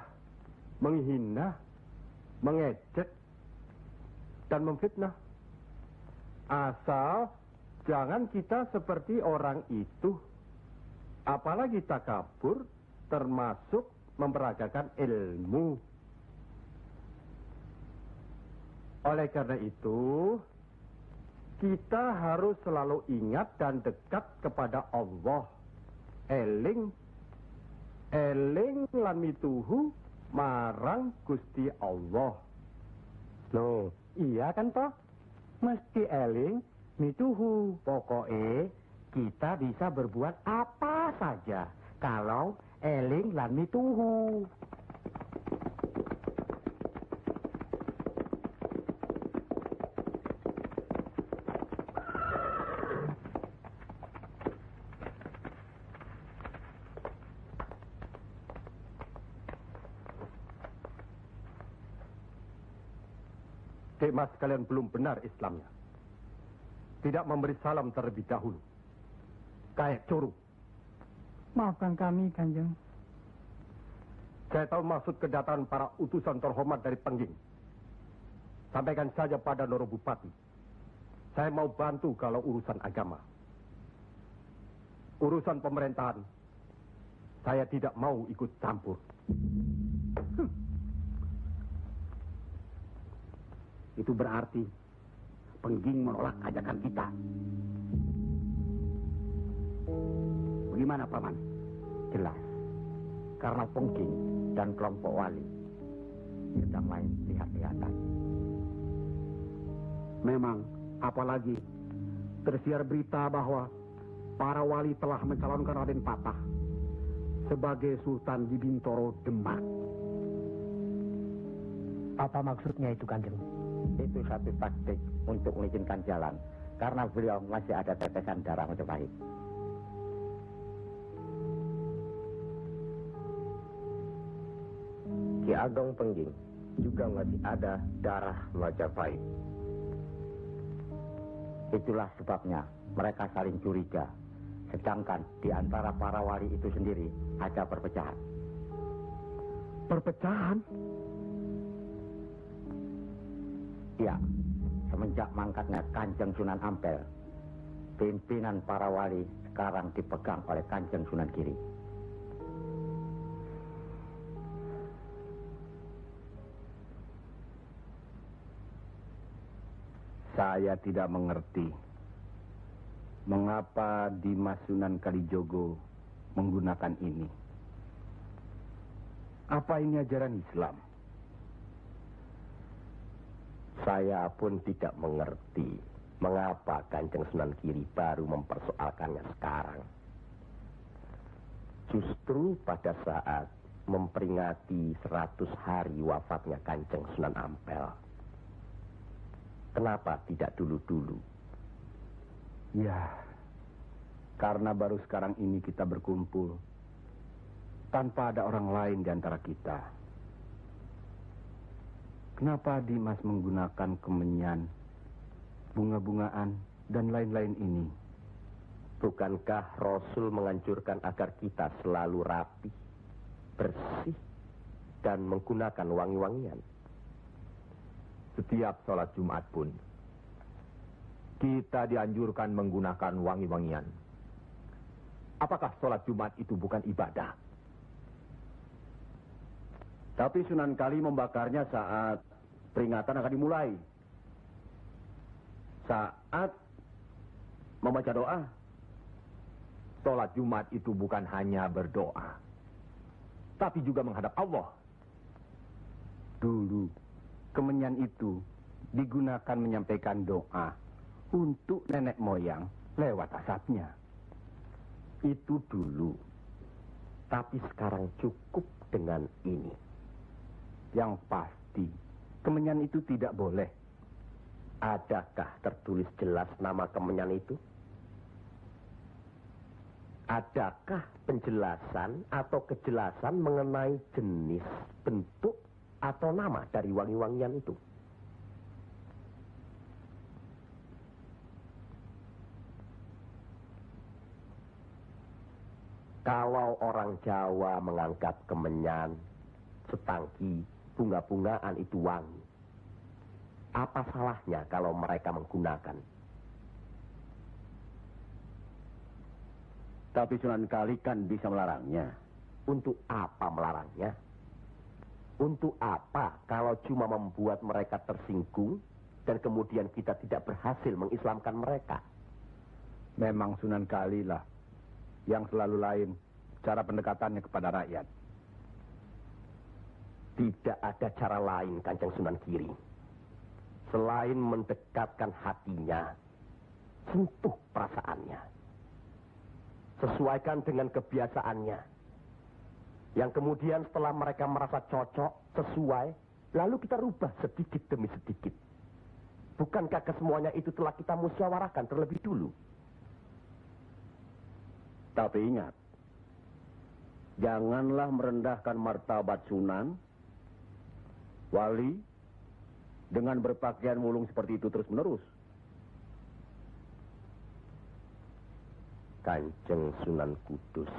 menghina, mengejek, dan memfitnah. Asal jangan kita seperti orang itu. Apalagi takabur, termasuk memperagakan ilmu. Oleh karena itu, kita harus selalu ingat dan dekat kepada Allah. Eling lan mituhu marang Gusti Allah. Loh, iya kan toh? Mesti eling mituhu. Pokoknya kita bisa berbuat apa saja kalau eling lan mituhu. Mas kalian belum benar Islamnya. Tidak memberi salam terlebih dahulu. Kayak curu. Maafkan kami, Kanjeng. Saya tahu maksud kedatangan para utusan terhormat dari Pengging. Sampaikan saja pada Noro Bupati. Saya mau bantu kalau urusan agama. Urusan pemerintahan, saya tidak mau ikut campur. Itu berarti Pengging menolak ajakan kita. Bagaimana, Paman? Jelas. Karena Pengging dan kelompok wali sedang main lihat-lihatan. Memang, apalagi tersiar berita bahwa para wali telah mencalonkan Raden Patah sebagai Sultan di Bintoro Demak. Apa maksudnya itu, Kanjeng? Itu satu taktik untuk mengizinkan jalan, karena beliau masih ada tetesan darah Majapahit. Ki Ageng Pengging juga masih ada darah Majapahit. Itulah sebabnya mereka saling curiga, sedangkan di antara para wali itu sendiri ada perpecahan. Perpecahan? Ya, semenjak mangkatnya Kanjeng Sunan Ampel, pimpinan para wali sekarang dipegang oleh Kanjeng Sunan Giri. Saya tidak mengerti mengapa Dimas Sunan Kalijogo menggunakan ini. Apa ini ajaran Islam? Saya pun tidak mengerti mengapa Kanjeng Sunan Giri baru mempersoalkannya sekarang. Justru pada saat memperingati 100 hari wafatnya Kanjeng Sunan Ampel. Kenapa tidak dulu-dulu? Ya, karena baru sekarang ini kita berkumpul tanpa ada orang lain di antara kita. Kenapa Dimas menggunakan kemenyan, bunga-bungaan, dan lain-lain ini? Bukankah Rasul menganjurkan agar kita selalu rapi, bersih, dan menggunakan wangi-wangian? Setiap sholat Jumat pun, kita dianjurkan menggunakan wangi-wangian. Apakah sholat Jumat itu bukan ibadah? Tapi Sunan Kali membakarnya saat peringatan akan dimulai. Saat membaca doa. Sholat Jumat itu bukan hanya berdoa, tapi juga menghadap Allah. Dulu, kemenyan itu digunakan menyampaikan doa untuk nenek moyang lewat asapnya. Itu dulu. Tapi sekarang cukup dengan ini. Yang pasti, kemenyan itu tidak boleh. Adakah tertulis jelas nama kemenyan itu? Adakah penjelasan atau kejelasan mengenai jenis, bentuk, atau nama dari wangi-wangian itu? Kalau orang Jawa menganggap kemenyan, setangki, bunga-bungaan itu wangi, apa salahnya kalau mereka menggunakan? Tapi Sunan Kali kan bisa melarangnya. Untuk apa melarangnya? Untuk apa kalau cuma membuat mereka tersinggung dan kemudian kita tidak berhasil mengislamkan mereka? Memang Sunan Kali lah yang selalu lain cara pendekatannya kepada rakyat. Tidak ada cara lain, Kanjeng Sunan Giri, selain mendekatkan hatinya, sentuh perasaannya. Sesuaikan dengan kebiasaannya. Yang kemudian setelah mereka merasa cocok, sesuai, lalu kita rubah sedikit demi sedikit. Bukankah kesemuanya itu telah kita musyawarahkan terlebih dulu? Tapi ingat, janganlah merendahkan martabat Sunan, wali, dengan berpakaian mulung seperti itu terus-menerus. Kanjeng Sunan Kudus,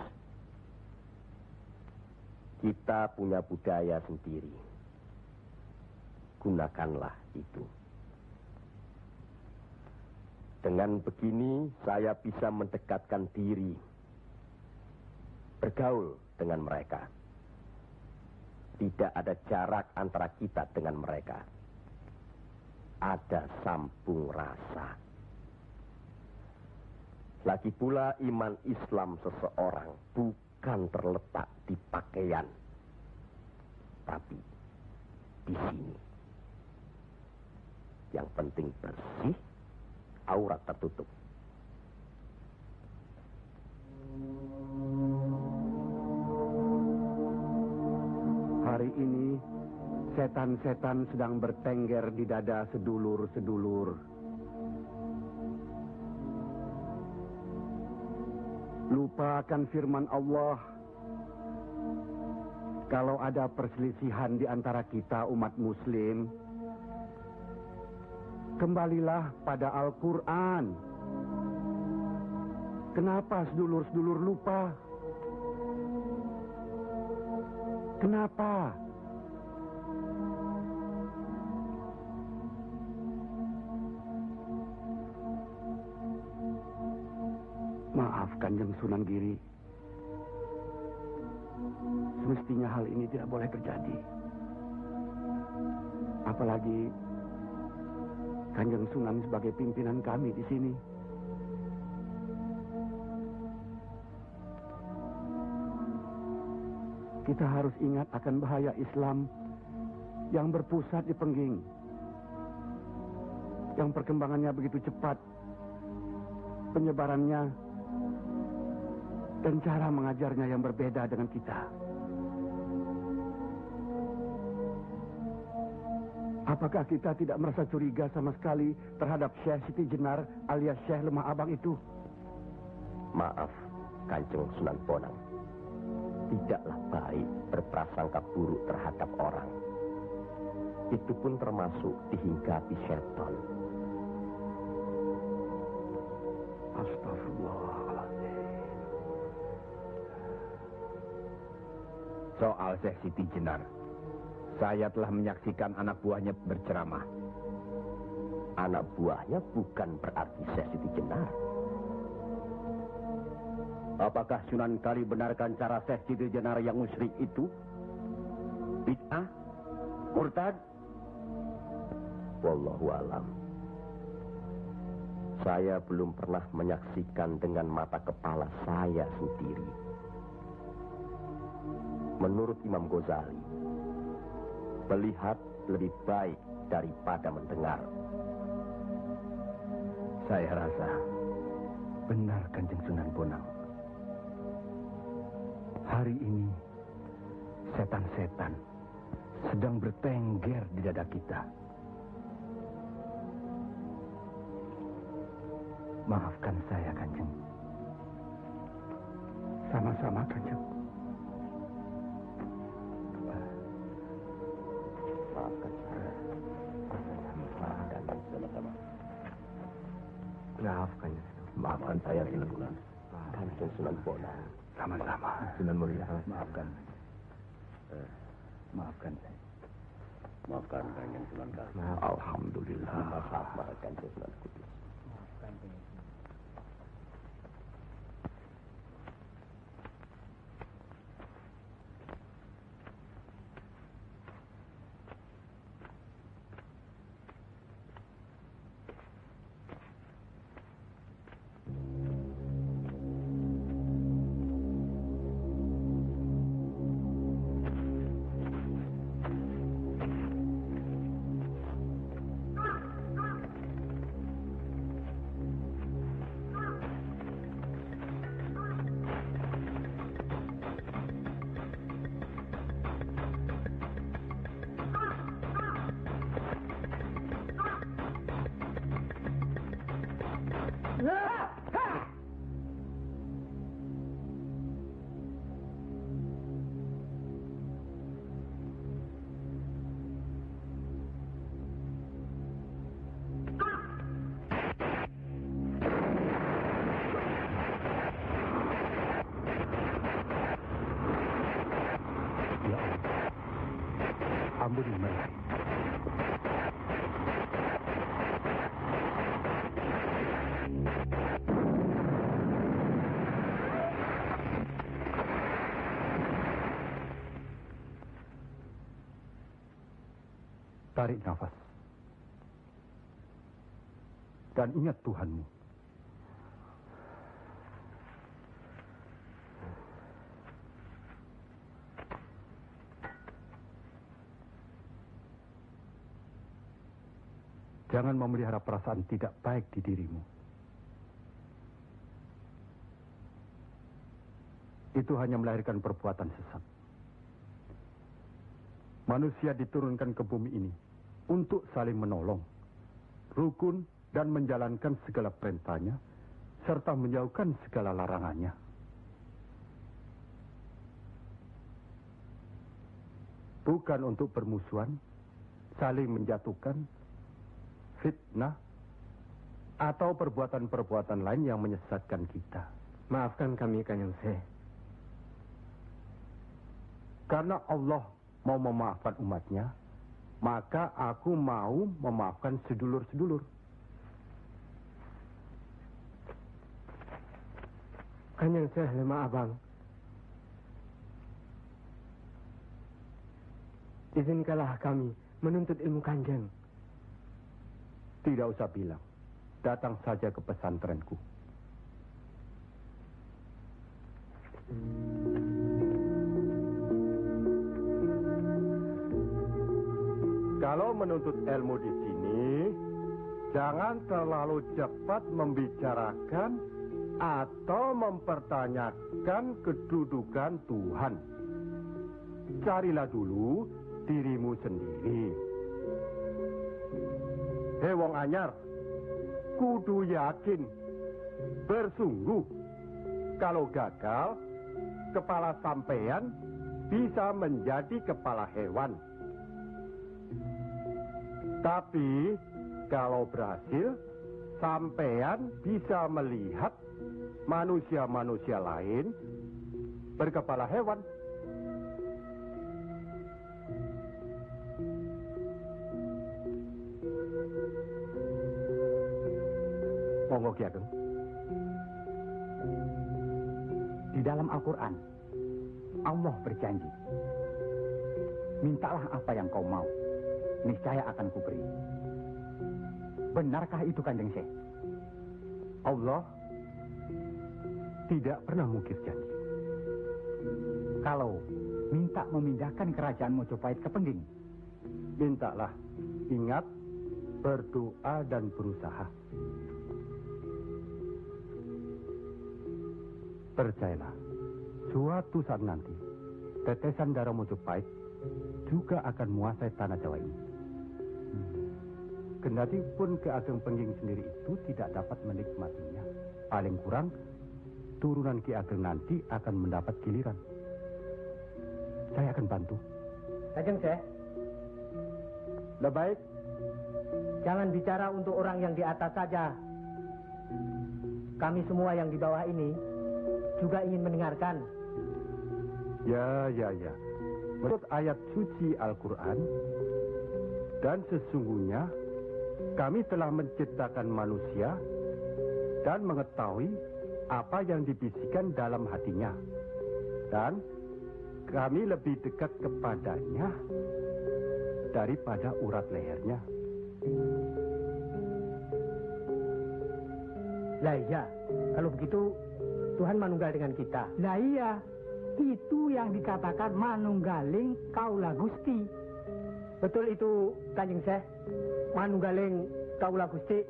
kita punya budaya sendiri. Gunakanlah itu. Dengan begini saya bisa mendekatkan diri, bergaul dengan mereka. Tidak ada jarak antara kita dengan mereka. Ada sambung rasa. Lagi pula iman Islam seseorang bukan terletak di pakaian, tapi di sini. Yang penting bersih, aurat tertutup. Hari ini, setan-setan sedang bertengger di dada sedulur-sedulur. Lupa akan firman Allah. Kalau ada perselisihan di antara kita umat muslim, kembalilah pada Al-Quran. Kenapa sedulur-sedulur lupa? Kenapa? Maaf, Kanjeng Sunan Giri. Semestinya hal ini tidak boleh terjadi. Apalagi Kanjeng Sunan sebagai pimpinan kami di sini. Kita harus ingat akan bahaya Islam yang berpusat di Pengging. Yang perkembangannya begitu cepat. Penyebarannya dan cara mengajarnya yang berbeda dengan kita. Apakah kita tidak merasa curiga sama sekali terhadap Syekh Siti Jenar alias Syekh Lemah Abang itu? Maaf, Kanjeng Sunan Bonang. Tidaklah baik berprasangka buruk terhadap orang. Itu pun termasuk dihinggapi syaitan. Astagfirullahaladzim. Soal Syekh Siti Jenar, saya telah menyaksikan anak buahnya berceramah. Anak buahnya bukan berarti Syekh Siti Jenar. Apakah Sunan Kali benarkan cara Syekh Siti Jenar yang musyrik itu? bid'ah, murtad? Wallahu alam. Saya belum pernah menyaksikan dengan mata kepala saya sendiri. Menurut Imam Ghazali, melihat lebih baik daripada mendengar. Saya rasa benar Kanjeng Sunan Bonang. Hari ini setan-setan sedang bertengger di dada kita. Maafkan saya, Kanjeng. Sama-sama, Kanjeng. Maafkan saya. Maafkan sama-sama. Maafkan. Maafkan saya, Sunan. Kanjeng Sunan Bonang. Sama-sama. Sunan Muria. Maafkan. Maafkan saya. Maafkan Kanjeng Sunan Kudus. Alhamdulillah. Maafkan Kanjeng Sunan Kudus. Maafkan Kanjeng. Ampuni mereka. Tarik nafas. Dan ingat Tuhanmu. Jangan memelihara perasaan tidak baik di dirimu. Itu hanya melahirkan perbuatan sesat. Manusia diturunkan ke bumi ini untuk saling menolong, rukun, dan menjalankan segala perintahnya, serta menjauhkan segala larangannya. Bukan untuk bermusuhan, saling menjatuhkan, fitnah, atau perbuatan-perbuatan lain yang menyesatkan kita. Maafkan kami, Kanjeng Syekh. Karena Allah mau memaafkan umatnya, maka aku mau memaafkan sedulur-sedulur. Kanjeng Syekh lemah abang. Izinkanlah kami menuntut ilmu Kanjeng. Tidak usah bilang. Datang saja ke pesantrenku. Kalau menuntut ilmu di sini, jangan terlalu cepat membicarakan atau mempertanyakan kedudukan Tuhan. Carilah dulu dirimu sendiri. Hei wong anyar, kudu yakin, bersungguh. Kalau gagal, kepala sampean bisa menjadi kepala hewan. Tapi kalau berhasil, sampean bisa melihat manusia-manusia lain berkepala hewan. Monggo Ki Ageng. Di dalam Al-Quran, Allah berjanji, mintalah apa yang kau mau. Niscaya akan kuberi. Benarkah itu, Kanjeng Syekh? Allah tidak pernah mungkir janji. Kalau minta memindahkan kerajaan Mojopahit ke Pengging, mintalah. Ingat, berdoa dan berusaha. Percayalah, suatu saat nanti, tetesan darah Mojopahit juga akan menguasai tanah Jawa ini. Kendati pun Ki Ageng Pengging sendiri itu tidak dapat menikmatinya. Paling kurang, turunan Ki Ageng nanti akan mendapat giliran. Saya akan bantu. Kanjeng Syekh, Baik. jangan bicara untuk orang yang di atas saja. Kami semua yang di bawah ini juga ingin mendengarkan. Ya. Menurut ayat suci Al-Quran, dan sesungguhnya kami telah menciptakan manusia dan mengetahui apa yang dibisikkan dalam hatinya. Dan kami lebih dekat kepadanya daripada urat lehernya. Lah iya, kalau begitu Tuhan manunggal dengan kita. Lah iya, itu yang dikatakan manunggaling kaula Gusti. Betul itu, Kanjeng Syekh. Manunggaling kaula Gusti.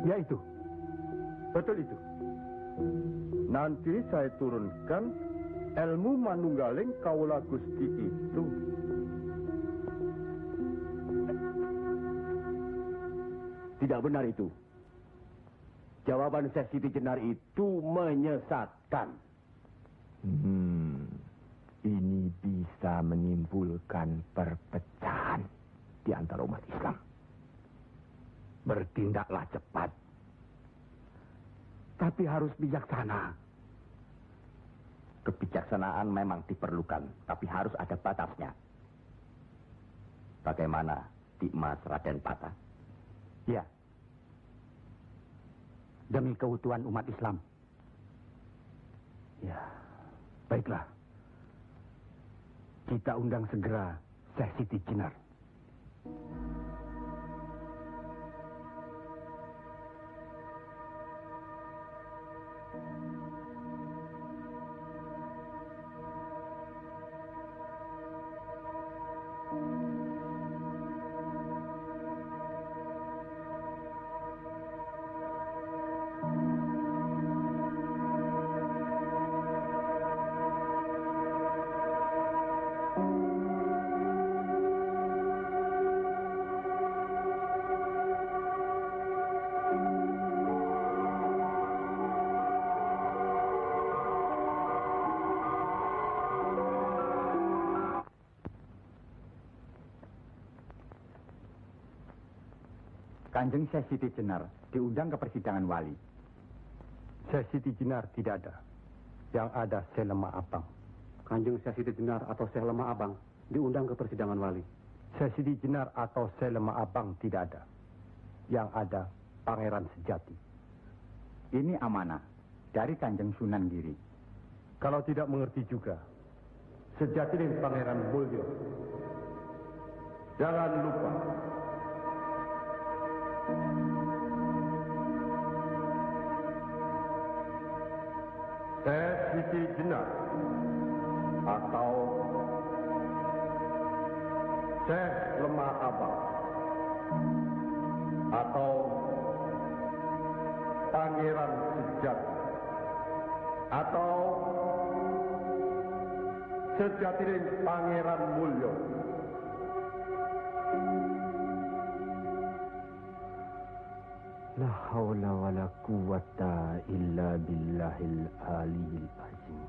Ya itu. Betul itu. Nanti saya turunkan ilmu manunggaling kaula Gusti itu. Tidak benar itu. Jawaban Syekh Siti Jenar itu menyesatkan. Ini bisa menimbulkan perpecahan di antara umat Islam. Bertindaklah cepat. Tapi harus bijaksana. Kebijaksanaan memang diperlukan, tapi harus ada batasnya. Bagaimana, Dimas Raden Patah? Ya. Demi keutuhan umat Islam. Ya, baiklah. Kita undang segera Syekh Siti Jenar. Kanjeng Syekh Siti Jenar diundang ke persidangan wali. Syekh Siti Jenar tidak ada. Yang ada Syekh Lemah Abang. Kanjeng Syekh Siti Jenar atau Syekh Lemah Abang diundang ke persidangan wali. Syekh Siti Jenar atau Syekh Lemah Abang tidak ada. Yang ada Pangeran Sejati. Ini amanah dari Kanjeng Sunan Giri. Kalau tidak mengerti juga, Sejati dan Pangeran Mulyo. Jangan lupa. Syekh Siti Jenar atau Syekh Lemah Abang atau Pangeran Sejati atau Sejati dan Pangeran Mulyo. La haula wa la quwata illa billahil aliyil azim.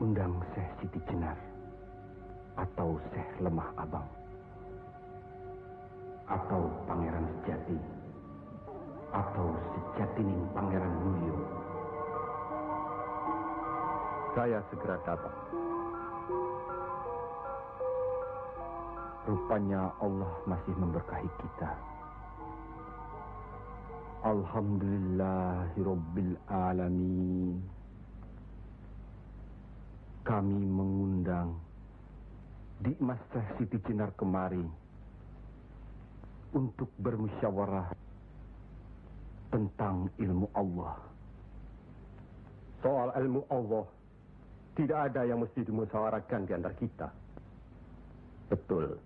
Undang Syekh Siti Jenar atau Syekh Lemah Abang atau Pangeran Sejati atau Sejatining Pangeran Mulyo. Saya segera datang. Rupanya Allah masih memberkahi kita. Alhamdulillahirabbil alamin. Kami mengundang di Masjid Siti Jenar kemari untuk bermusyawarah tentang ilmu Allah. Soal ilmu Allah, tidak ada yang mesti dimusyawarahkan di antara kita. Betul.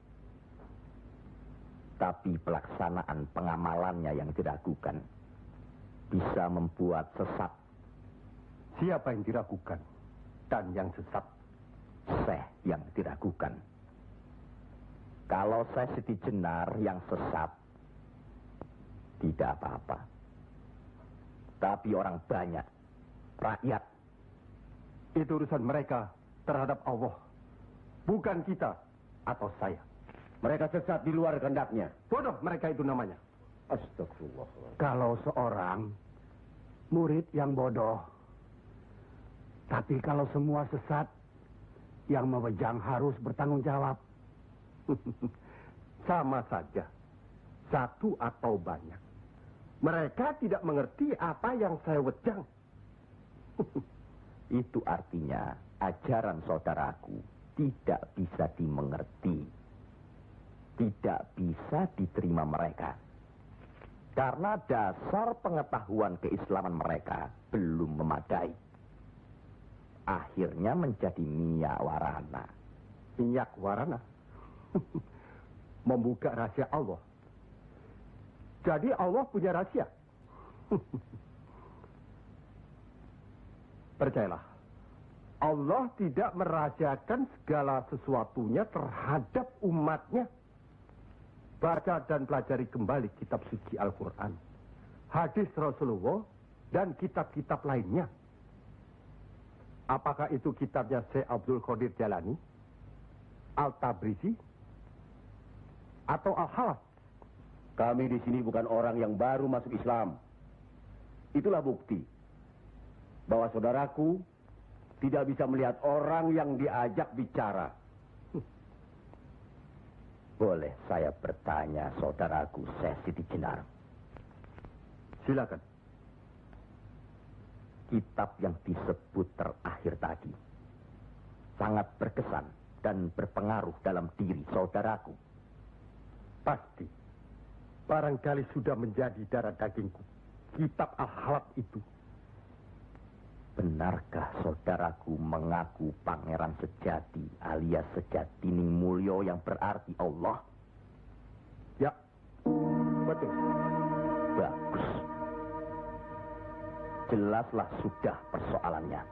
Tapi pelaksanaan pengamalannya yang diragukan bisa membuat sesat. Siapa yang diragukan dan yang sesat? Syekh yang diragukan. Kalau Syekh Siti Jenar yang sesat, tidak apa-apa. Tapi orang banyak, rakyat, itu urusan mereka terhadap Allah, bukan kita atau saya. Mereka sesat di luar kehendaknya. Bodoh mereka itu namanya. Astagfirullah. Kalau seorang murid yang bodoh, tapi kalau semua sesat, yang memegang harus bertanggung jawab. Sama saja, satu atau banyak. Mereka tidak mengerti apa yang saya wejang. Itu artinya ajaran saudaraku tidak bisa dimengerti. Tidak bisa diterima mereka. Karena dasar pengetahuan keislaman mereka belum memadai. Akhirnya menjadi minyak warana. Minyak warana? Membuka rahasia Allah. Jadi Allah punya rahasia. Percayalah, Allah tidak merahasiakan segala sesuatunya terhadap umatnya. Baca dan pelajari kembali kitab suci Al-Quran, hadis Rasulullah, dan kitab-kitab lainnya. Apakah itu kitabnya Syekh Abdul Qadir Jalani, Al-Tabrizi, atau Al-Halas? Kami di sini bukan orang yang baru masuk Islam. Itulah bukti bahwa saudaraku tidak bisa melihat orang yang diajak bicara. Boleh saya bertanya, saudaraku Syekh Siti Jenar? Silakan. Kitab yang disebut terakhir tadi sangat berkesan dan berpengaruh dalam diri saudaraku. Pasti. Barangkali sudah menjadi darah dagingku. Kitab Al-Halab itu. Benarkah saudaraku mengaku pangeran sejati alias Sejatining Mulyo yang berarti Allah? Ya, betul. Bagus. Jelaslah sudah persoalannya.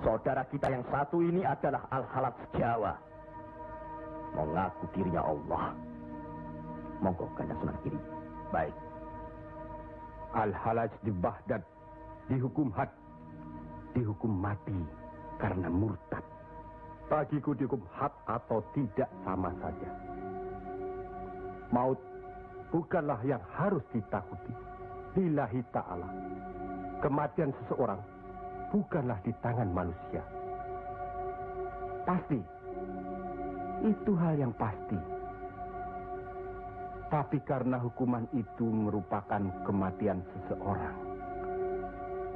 Saudara kita yang satu ini adalah Al-Halab Jawa. Mengaku dirinya Allah. Monggo Kanjeng Sunan Giri. Baik. Al-Halaj di Baghdad dihukum had, dihukum mati karena murtad. Bagiku dihukum had atau tidak sama saja. Maut bukanlah yang harus ditakuti. Lillahi ta'ala. Kematian seseorang bukanlah di tangan manusia. Pasti. Itu hal yang pasti. Tapi karena hukuman itu merupakan kematian seseorang,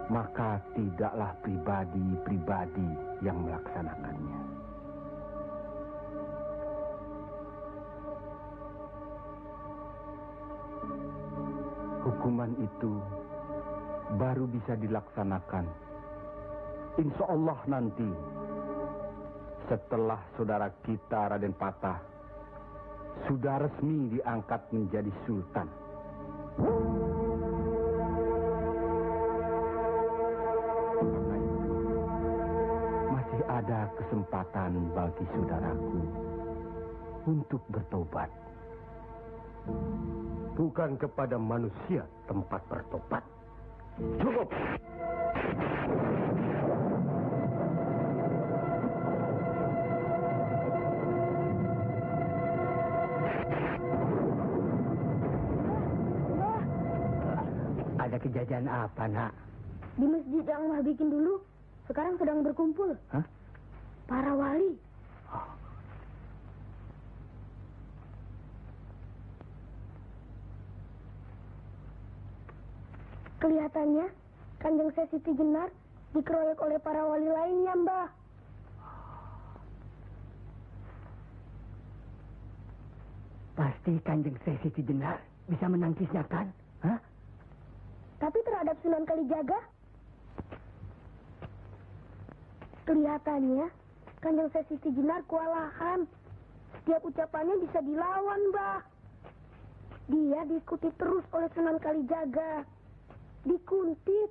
maka tidaklah pribadi-pribadi yang melaksanakannya. Hukuman itu baru bisa dilaksanakan, insya Allah nanti, setelah saudara kita Raden Patah sudah resmi diangkat menjadi sultan. Karena itu, masih ada kesempatan bagi saudaraku untuk bertobat. Bukan kepada manusia tempat bertobat. Cukup! Ada kejadian apa, Nak? Di masjid yang Mbah bikin dulu, sekarang sedang berkumpul. Hah? Para wali. Kelihatannya Kanjeng Sesiti Jenar dikeroyok oleh para wali lainnya, Mbah. Pasti Kanjeng Sesiti Jenar bisa menangkisnya, kan? Hah? Tapi terhadap Sunan Kalijaga, kelihatannya Kanjeng Sesiti Jenar kewalahan. Setiap ucapannya bisa dilawan, Mbah. Dia diikuti terus oleh Sunan Kalijaga. Dikuntit.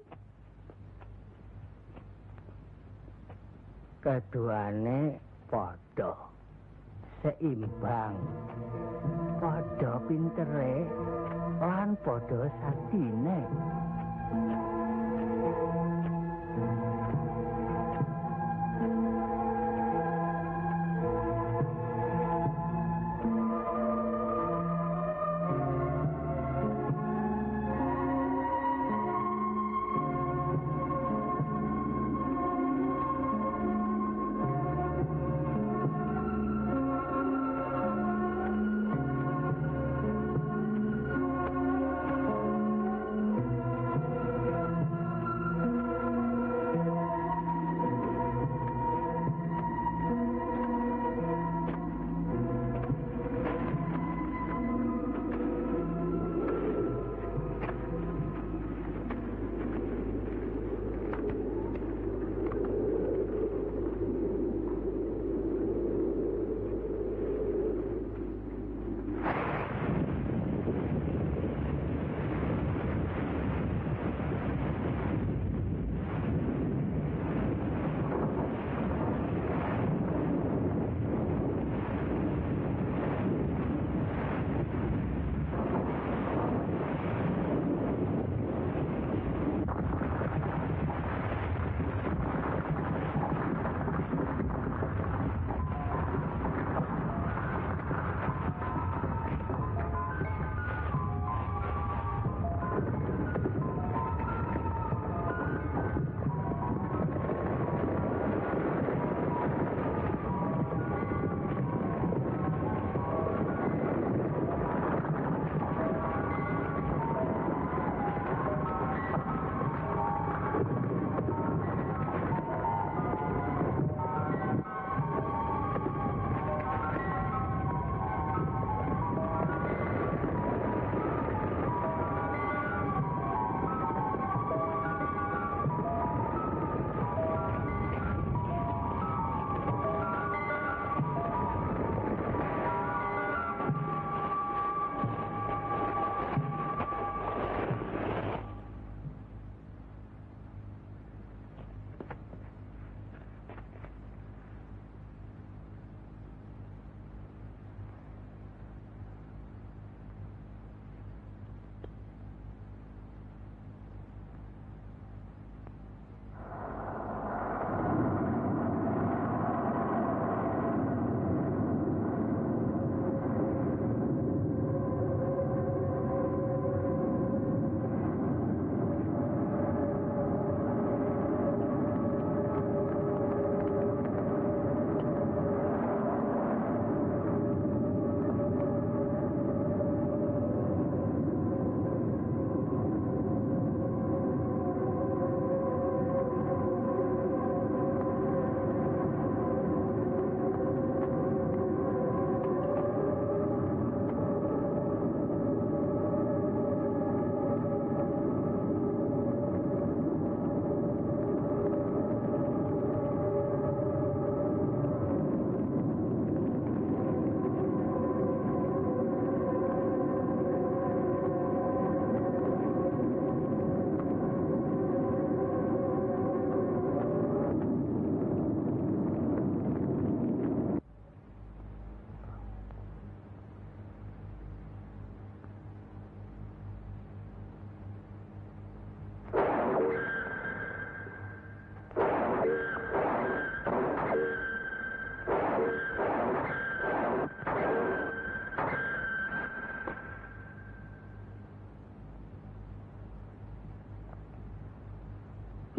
Keduane podo seimbang, podo pintere lan podo saktine.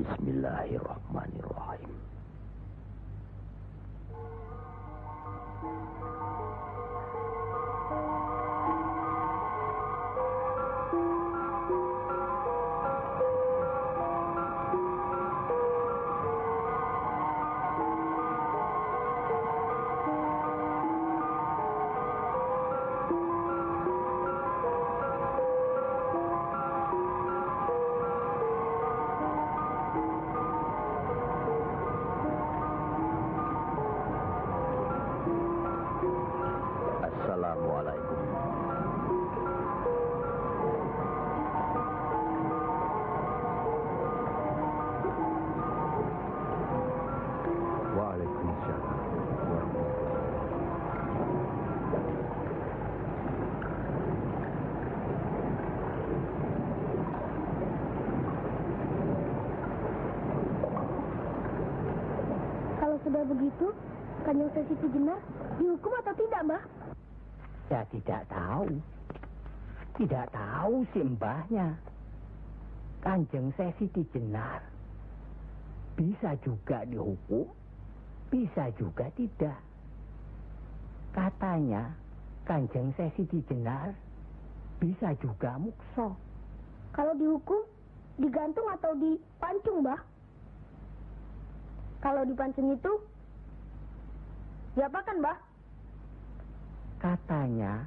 Bismillahirrahmanirrahim. Kalau begitu, Kanjeng Siti Jenar dihukum atau tidak, Mbah? Ya tidak tahu. Tidak tahu si mbahnya. Kanjeng Siti Jenar bisa juga dihukum, bisa juga tidak. Katanya Kanjeng Siti Jenar bisa juga mukso. Kalau dihukum, digantung atau dipancung, Mbah? Kalau dipancung itu, diapakan, Mbah? Katanya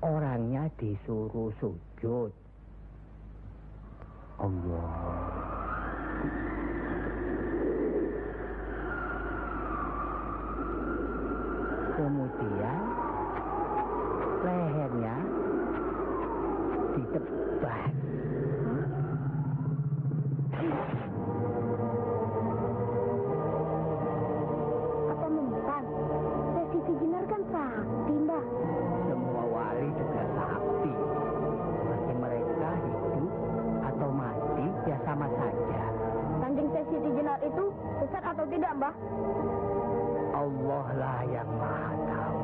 orangnya disuruh sujud. Allah. Kemudian lehernya ditebas. Apa membukan? Siti Jenar kan sakti, Mbah. Semua wali juga sakti. Bagi mereka hidup atau mati ya sama saja. Kanjeng Siti Jenar itu sesat atau tidak, Mbah? Allah lah yang maha tahu.